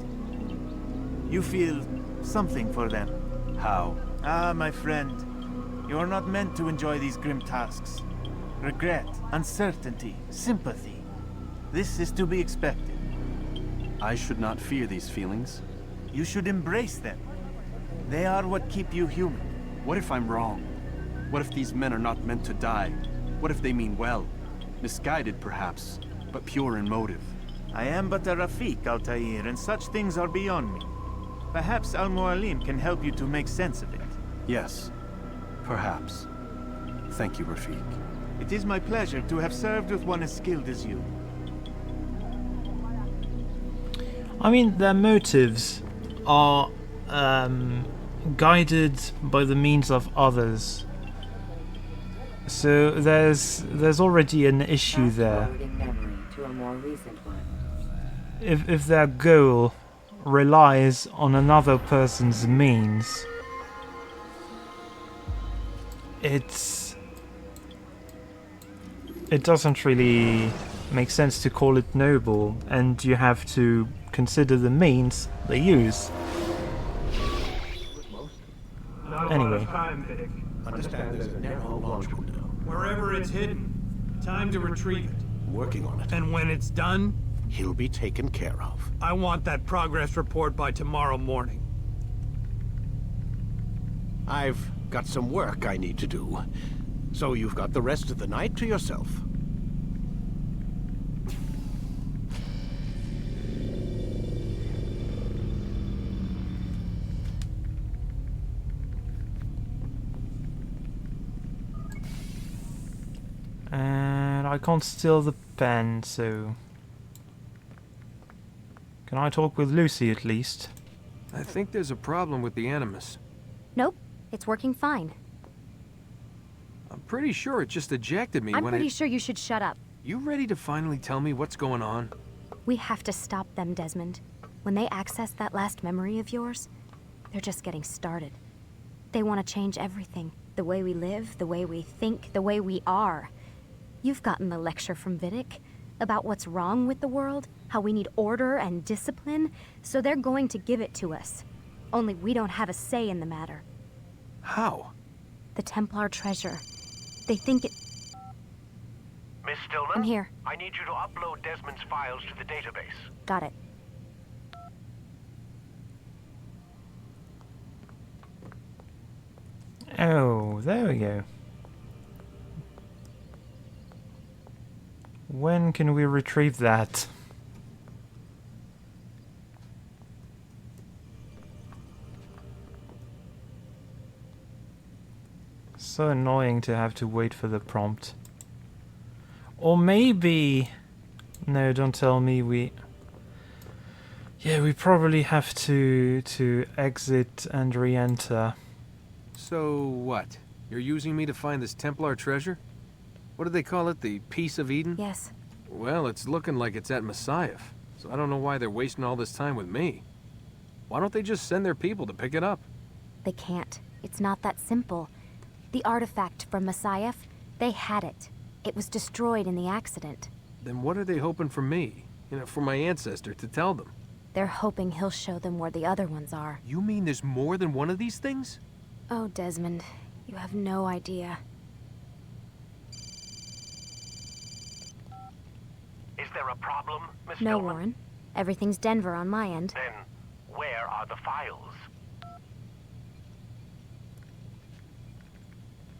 You feel something for them. How? Ah, my friend. You are not meant to enjoy these grim tasks. Regret, uncertainty, sympathy. This is to be expected. I should not fear these feelings. You should embrace them. They are what keep you human. What if I'm wrong? What if these men are not meant to die? What if they mean well? Misguided, perhaps, but pure in motive. I am but a Rafik, Altaïr, and such things are beyond me. Perhaps Al-Mualim can help you to make sense of it. Yes, perhaps. Thank you, Rafik. It is my pleasure to have served with one as skilled as you. I mean, their motives are guided by the means of others. So there's already an issue there. If their goal relies on another person's means, it doesn't really make sense to call it noble, and you have to consider the means they use. Anyway. Understand there's a narrow launch window. Wherever it's hidden, time to retrieve it. Working on it. And when it's done, He'll be taken care of. I want that progress report by tomorrow morning. I've got some work I need to do. So you've got the rest of the night to yourself. And I can't steal the pen, so... Can I talk with Lucy at least? I think there's a problem with the Animus. Nope, it's working fine. I'm pretty sure it just ejected me I'm when pretty sure you should shut up. You ready to finally tell me what's going on? We have to stop them, Desmond. When they access that last memory of yours, they're just getting started. They want to change everything. The way we live, the way we think, the way we are. You've gotten the lecture from Vidic about what's wrong with the world, how we need order and discipline, so they're going to give it to us. Only we don't have a say in the matter. How? The Templar treasure. They think it... Miss Stillman? I'm here. I need you to upload Desmond's files to the database. Got it. Oh, there we go. When can we retrieve that? So annoying to have to wait for the prompt. Or maybe... No, don't tell me we... Yeah, we probably have to exit and re-enter. So what? You're using me to find this Templar treasure? What do they call it? The Piece of Eden? Yes. Well, it's looking like it's at Messiah, so I don't know why they're wasting all this time with me. Why don't they just send their people to pick it up? They can't. It's not that simple. The artifact from Messiah, they had it. It was destroyed in the accident. Then what are they hoping for me? You know, for my ancestor to tell them? They're hoping he'll show them where the other ones are. You mean there's more than one of these things? Oh, Desmond, you have no idea. Is there a problem, Miss No, Stillman? Warren. Everything's Denver on my end. Then, where are the files?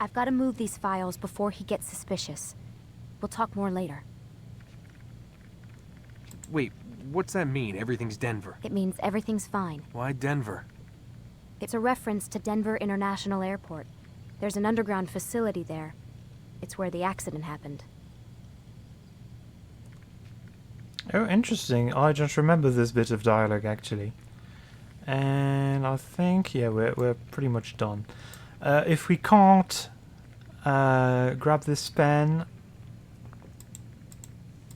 I've got to move these files before he gets suspicious. We'll talk more later. Wait, what's that mean, everything's Denver? It means everything's fine. Why Denver? It's a reference to Denver International Airport. There's an underground facility there. It's where the accident happened. Oh, interesting. I just remember this bit of dialogue, actually. And I think, yeah, we're pretty much done. If we can't grab this pen...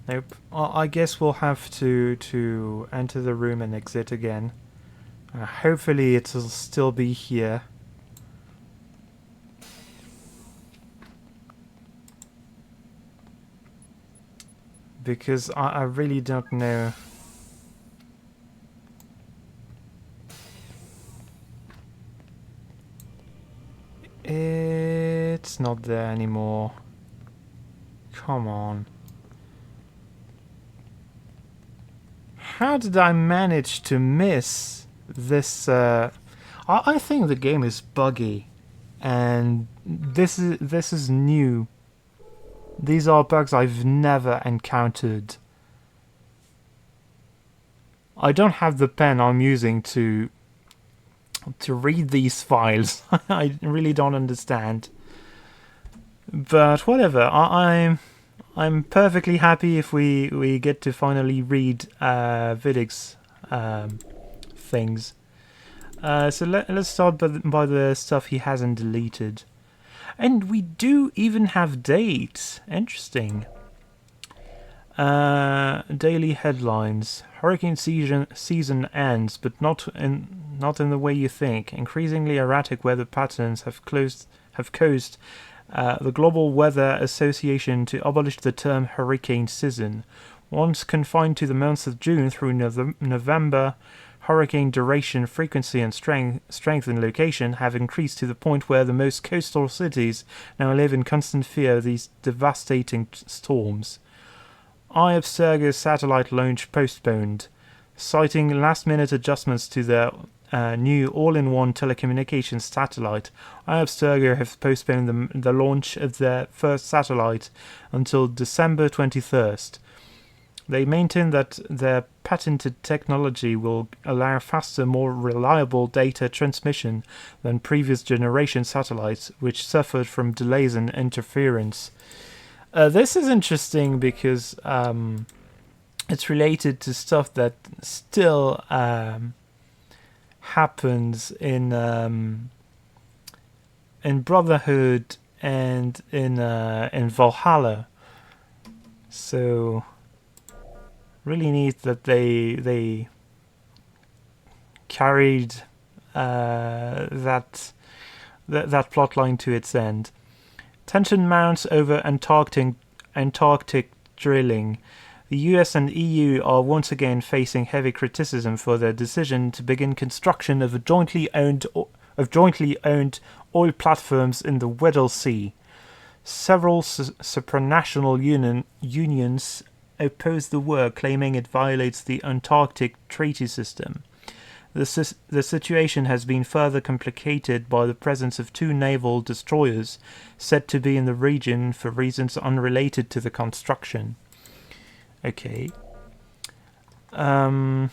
Nope. I guess we'll have to enter the room and exit again. Hopefully it'll still be here. Because I really don't know. It's not there anymore. Come on. How did I manage to miss this? I think the game is buggy, and this is new. These are bugs I've never encountered. I don't have the pen I'm using to read these files. I really don't understand. But whatever. I'm perfectly happy if we get to finally read Vidic's things. So let's start by the stuff he hasn't deleted. And we do even have dates. Interesting. Daily headlines. Hurricane season ends, but not in the way you think. Increasingly erratic weather patterns have caused the Global Weather Association to abolish the term hurricane season. Once confined to the months of June through November, hurricane duration, frequency and strength and location have increased to the point where the most coastal cities now live in constant fear of these devastating storms. Eye of Serga's satellite launch postponed, citing last-minute adjustments to their new all-in-one telecommunications satellite. Eye of Serga have postponed the launch of their first satellite until December 21st. They maintain that their patented technology will allow faster, more reliable data transmission than previous generation satellites, which suffered from delays and interference. This is interesting because it's related to stuff that still happens in Brotherhood and in Valhalla. So really neat that they carried that that plotline to its end. Tension mounts over Antarctic drilling. The US and EU are once again facing heavy criticism for their decision to begin construction of jointly owned oil platforms in the Weddell Sea. Several supranational unions oppose the work, claiming it violates the Antarctic Treaty System. The situation has been further complicated by the presence of 2 naval destroyers said to be in the region for reasons unrelated to the construction. Okay. From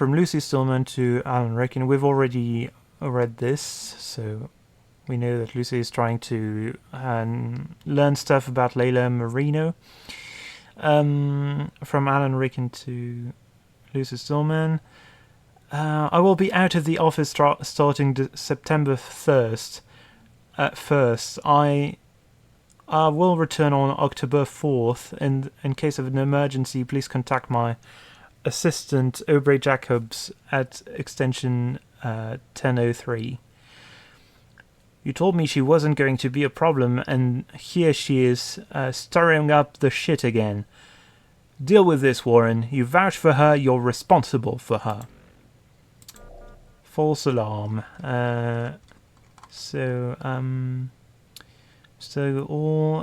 Lucy Stillman to Alan Rickon. We've already read this, so we know that Lucy is trying to learn stuff about Layla Marino. From Alan Rickon to Lucy Stillman. I will be out of the office starting September 1st. First, I will return on October 4th, and in case of an emergency, please contact my assistant, Aubrey Jacobs, at extension 1003. You told me she wasn't going to be a problem, and here she is, stirring up the shit again. Deal with this, Warren. You vouch for her, you're responsible for her. False alarm. So,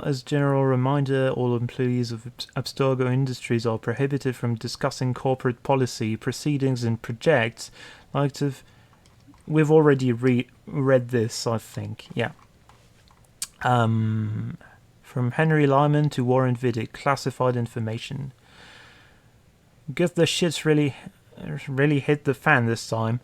as general reminder, all employees of Abstergo Industries are prohibited from discussing corporate policy, proceedings, and projects. We've already read this, I think. Yeah. From Henry Lyman to Warren Vidic, classified information. Guess the shit's really hit the fan this time.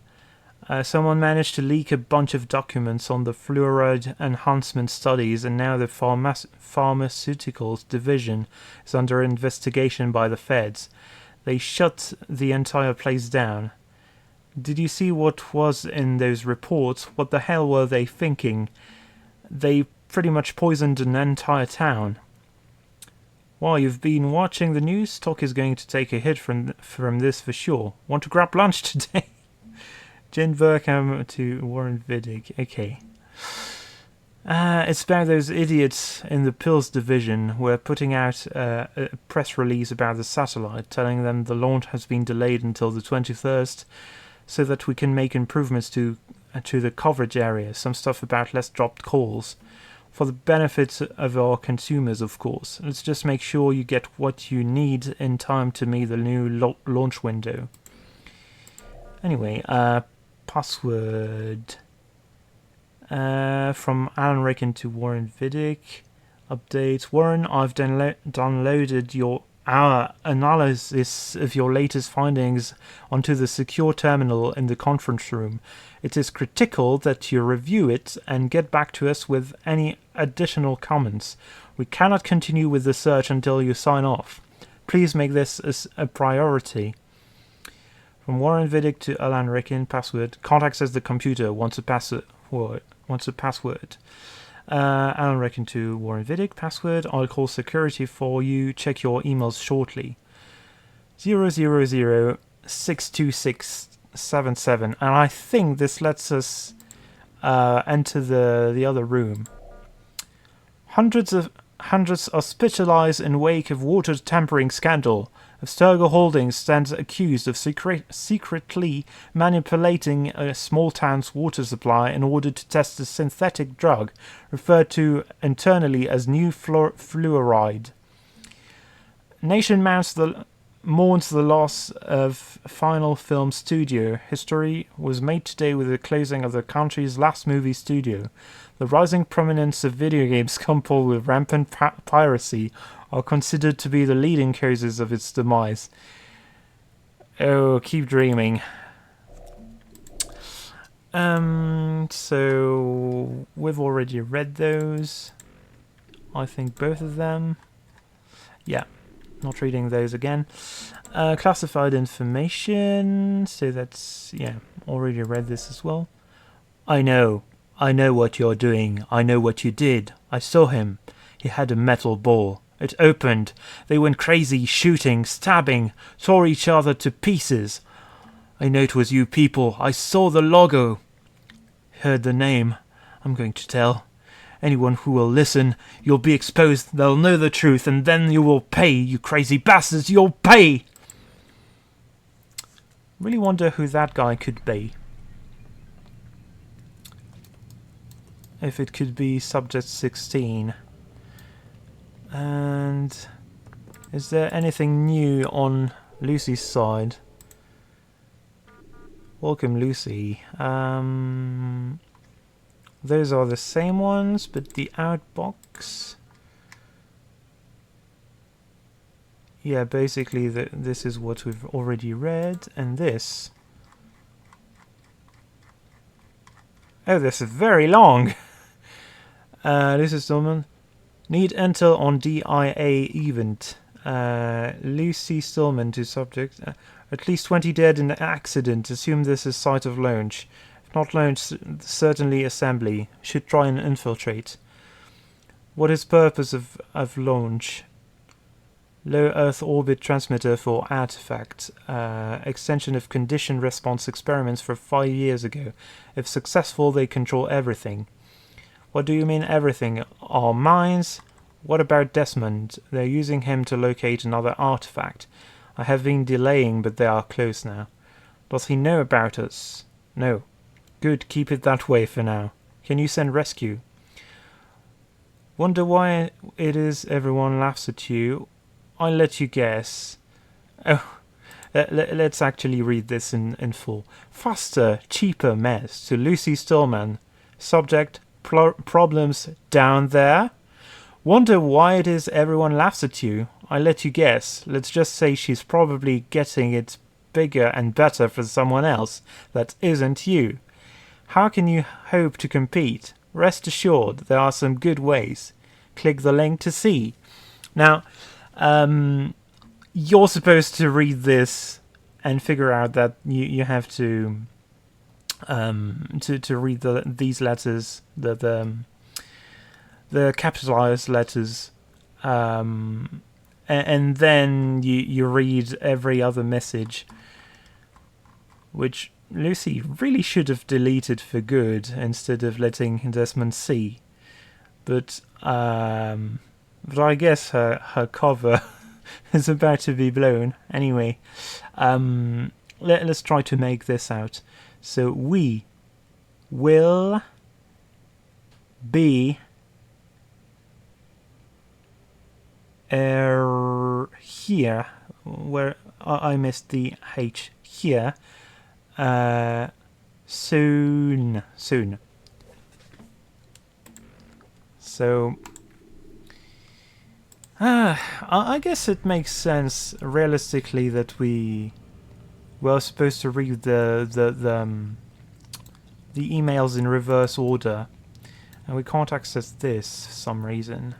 Someone managed to leak a bunch of documents on the fluoride enhancement studies, and now the pharmaceuticals division is under investigation by the feds. They shut the entire place down. Did you see what was in those reports? What the hell were they thinking? They pretty much poisoned an entire town. While you've been watching the news, stock is going to take a hit from this for sure. Want to grab lunch today? Jen Burkham to Warren Vidic. Okay. It's about those idiots in the pills division who are putting out a press release about the satellite, telling them the launch has been delayed until the 21st, so that we can make improvements to the coverage area. Some stuff about less dropped calls. For the benefit of our consumers, of course. Let's just make sure you get what you need in time to meet the new launch window. Anyway, password. From Alan Rickon to Warren Vidic. Update. Warren, I've downloaded our analysis of your latest findings onto the secure terminal in the conference room. It is critical that you review it and get back to us with any additional comments. We cannot continue with the search until you sign off. Please make this a priority. From Warren Vidic to Alan Rickon, password. Can't access the computer. Wants a password. Alan Rickon to Warren Vidic, password. I'll call security for you. Check your emails shortly. 000-62677, and I think this lets us enter the other room. Hundreds are hospitalized in wake of water tampering scandal. Abstergo Holdings stands accused of secretly manipulating a small town's water supply in order to test a synthetic drug referred to internally as new fluoride. Nation mourns the loss of Final Film Studio. History was made today with the closing of the country's last movie studio. The rising prominence of video games coupled with rampant piracy are considered to be the leading causes of its demise. Oh, keep dreaming. So we've already read those. I think both of them. Yeah, not reading those again. Classified information. So that's, yeah, already read this as well. I know what you're doing. I know what you did. I saw him. He had a metal ball. It opened. They went crazy, shooting, stabbing, tore each other to pieces. I know it was you people. I saw the logo. heard the name. I'm going to tell. Anyone who will listen, you'll be exposed, they'll know the truth, and then you will pay, you crazy bastards, you'll pay! Really wonder who that guy could be. If it could be Subject 16. And is there anything new on Lucy's side? Welcome, Lucy. Those are the same ones, but the outbox. Yeah, basically this is what we've already read, and this. Oh, this is very long. This is Stillman. Need enter on DIA event. Lucy Stillman to subject. At least 20 dead in accident. Assume this is site of launch. If not launch, certainly assembly. Should try and infiltrate. What is purpose of launch? Low Earth orbit transmitter for artifact. Extension of condition response experiments for 5 years ago. If successful, they control everything. What do you mean everything? Our minds? What about Desmond? They're using him to locate another artifact. I have been delaying, but they are close now. Does he know about us? No. Good, keep it that way for now. Can you send rescue? Wonder why it is everyone laughs at you. I'll let you guess. Oh, let's actually read this in full. Faster, cheaper mess to Lucy Stillman. Subject, problems down there? Wonder why it is everyone laughs at you. I'll let you guess. Let's just say she's probably getting it bigger and better for someone else that isn't you. How can you hope to compete? Rest assured, there are some good ways. Click the link to see. Now, you're supposed to read this and figure out that you have to read these letters, the capitalized letters, and then you read every other message, which Lucy really should have deleted for good instead of letting Desmond see. But I guess her cover is about to be blown. Anyway, let's try to make this out. So we will be here, where I missed the H here, soon. So I guess it makes sense realistically that we were supposed to read the emails in reverse order, and we can't access this for some reason.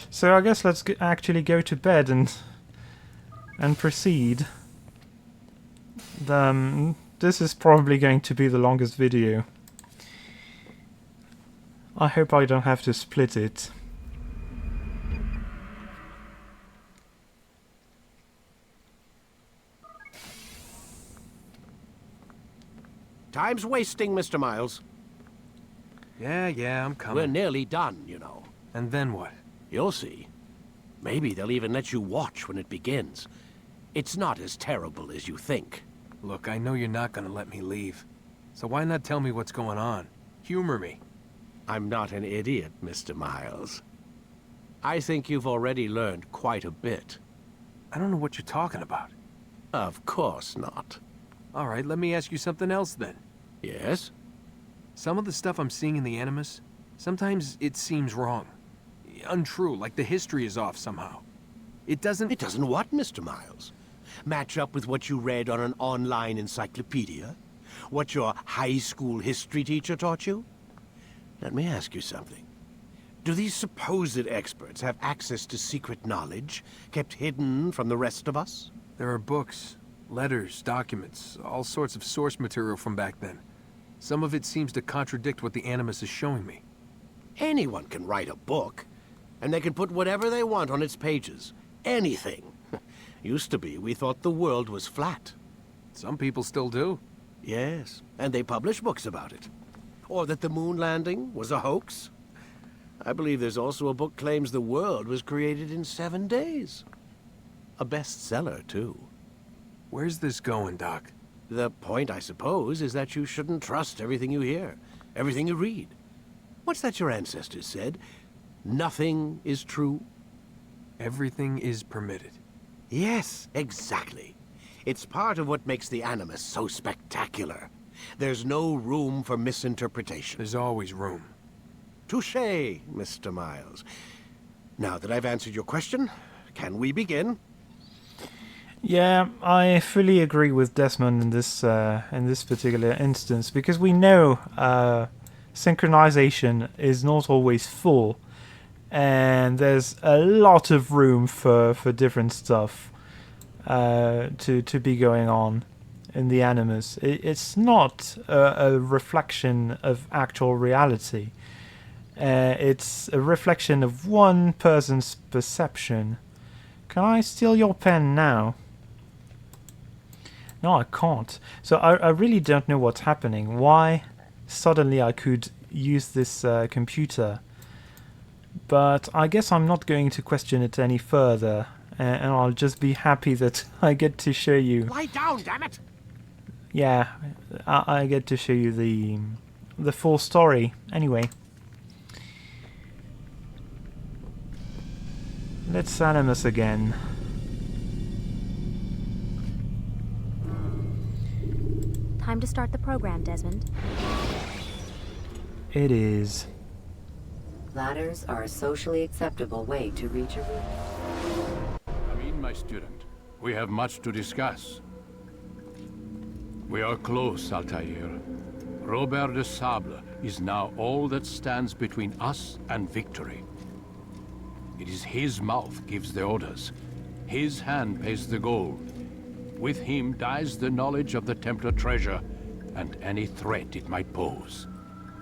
So I guess let's actually go to bed and proceed. This is probably going to be the longest video. I hope I don't have to split it. Time's wasting, Mr. Miles. Yeah, I'm coming. We're nearly done, you know. And then what? You'll see. Maybe they'll even let you watch when it begins. It's not as terrible as you think. Look, I know you're not gonna let me leave. So why not tell me what's going on? Humor me. I'm not an idiot, Mr. Miles. I think you've already learned quite a bit. I don't know what you're talking about. Of course not. All right, let me ask you something else then. Yes? Some of the stuff I'm seeing in the Animus, sometimes it seems wrong. Untrue, like the history is off somehow. It doesn't... It doesn't what, Mr. Miles? Match up with what you read on an online encyclopedia? What your high school history teacher taught you? Let me ask you something. Do these supposed experts have access to secret knowledge kept hidden from the rest of us? There are books, letters, documents, all sorts of source material from back then. Some of it seems to contradict what the Animus is showing me. Anyone can write a book, and they can put whatever they want on its pages. Anything. Used to be, we thought the world was flat. Some people still do. Yes, and they publish books about it. Or that the moon landing was a hoax. I believe there's also a book claims the world was created in 7 days. A bestseller, too. Where's this going, Doc? The point, I suppose, is that you shouldn't trust everything you hear, everything you read. What's that your ancestors said? Nothing is true? Everything is permitted. Yes, exactly. It's part of what makes the Animus so spectacular. There's no room for misinterpretation. There's always room. Touché, Mr. Miles. Now that I've answered your question, can we begin? Yeah, I fully agree with Desmond in this particular instance, because we know synchronization is not always full, and there's a lot of room for different stuff to be going on in the Animus. It's not a reflection of actual reality. It's a reflection of one person's perception. Can I steal your pen now? No, I can't. So I really don't know what's happening. Why suddenly I could use this computer. But I guess I'm not going to question it any further. And I'll just be happy that I get to show you... Lie down, damn it! Yeah, I get to show you the full story. Anyway. Let's Animus again. Time to start the program, Desmond. It is. Ladders are a socially acceptable way to reach a room. Come in, my student. We have much to discuss. We are close, Altaïr. Robert de Sable is now all that stands between us and victory. It is his mouth gives the orders. His hand pays the gold. With him dies the knowledge of the Templar treasure and any threat it might pose.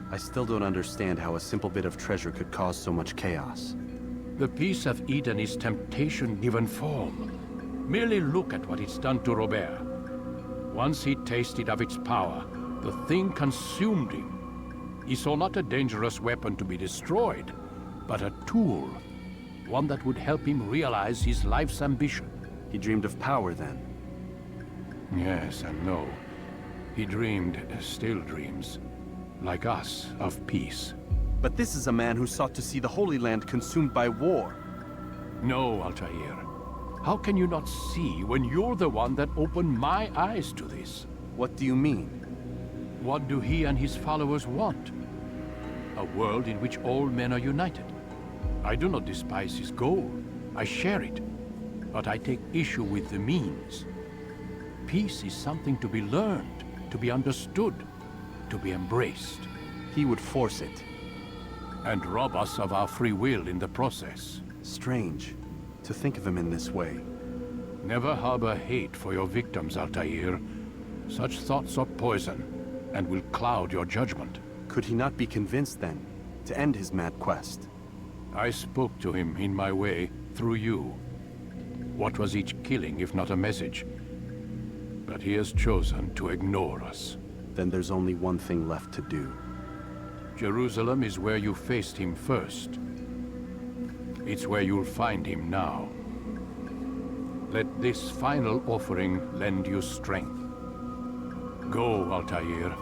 I still don't understand how a simple bit of treasure could cause so much chaos. The Peace of Eden is temptation given form. Merely look at what it's done to Robert. Once he tasted of its power, the thing consumed him. He saw not a dangerous weapon to be destroyed, but a tool. One that would help him realize his life's ambition. He dreamed of power then? Yes and no. He dreamed, still dreams, like us, of peace. But this is a man who sought to see the Holy Land consumed by war. No, Altaïr. How can you not see when you're the one that opened my eyes to this? What do you mean? What do he and his followers want? A world in which all men are united. I do not despise his goal. I share it. But I take issue with the means. Peace is something to be learned, to be understood, to be embraced. He would force it. And rob us of our free will in the process. Strange, to think of him in this way. Never harbor hate for your victims, Altaïr. Such thoughts are poison, and will cloud your judgment. Could he not be convinced, then, to end his mad quest? I spoke to him in my way, through you. What was each killing if not a message? But he has chosen to ignore us. Then there's only one thing left to do. Jerusalem is where you faced him first. It's where you'll find him now. Let this final offering lend you strength. Go, Altaïr.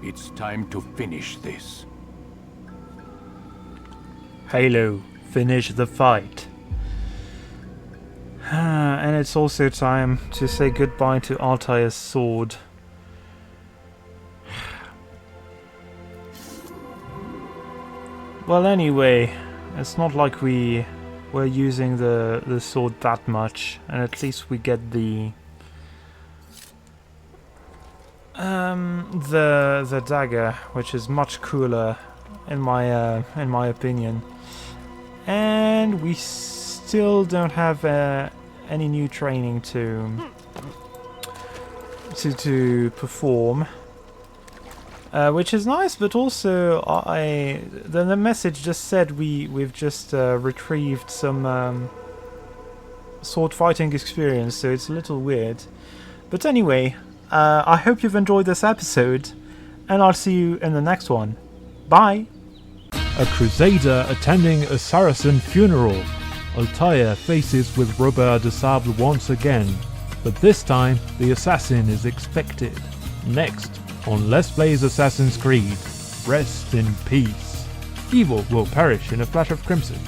It's time to finish this. Halo, finish the fight. And it's also time to say goodbye to Altair's sword. Well, anyway, it's not like we were using the sword that much, and at least we get the dagger, which is much cooler in my opinion. And we still don't have any new training to perform, which is nice. But also, the message just said we've just retrieved some sword fighting experience, so it's a little weird. But anyway, I hope you've enjoyed this episode, and I'll see you in the next one. Bye! A crusader attending a Saracen funeral. Altaïr faces with Robert de Sable once again, but this time the assassin is expected. Next on Let's Play's Assassin's Creed. Rest in peace. Evil will perish in a flash of crimson.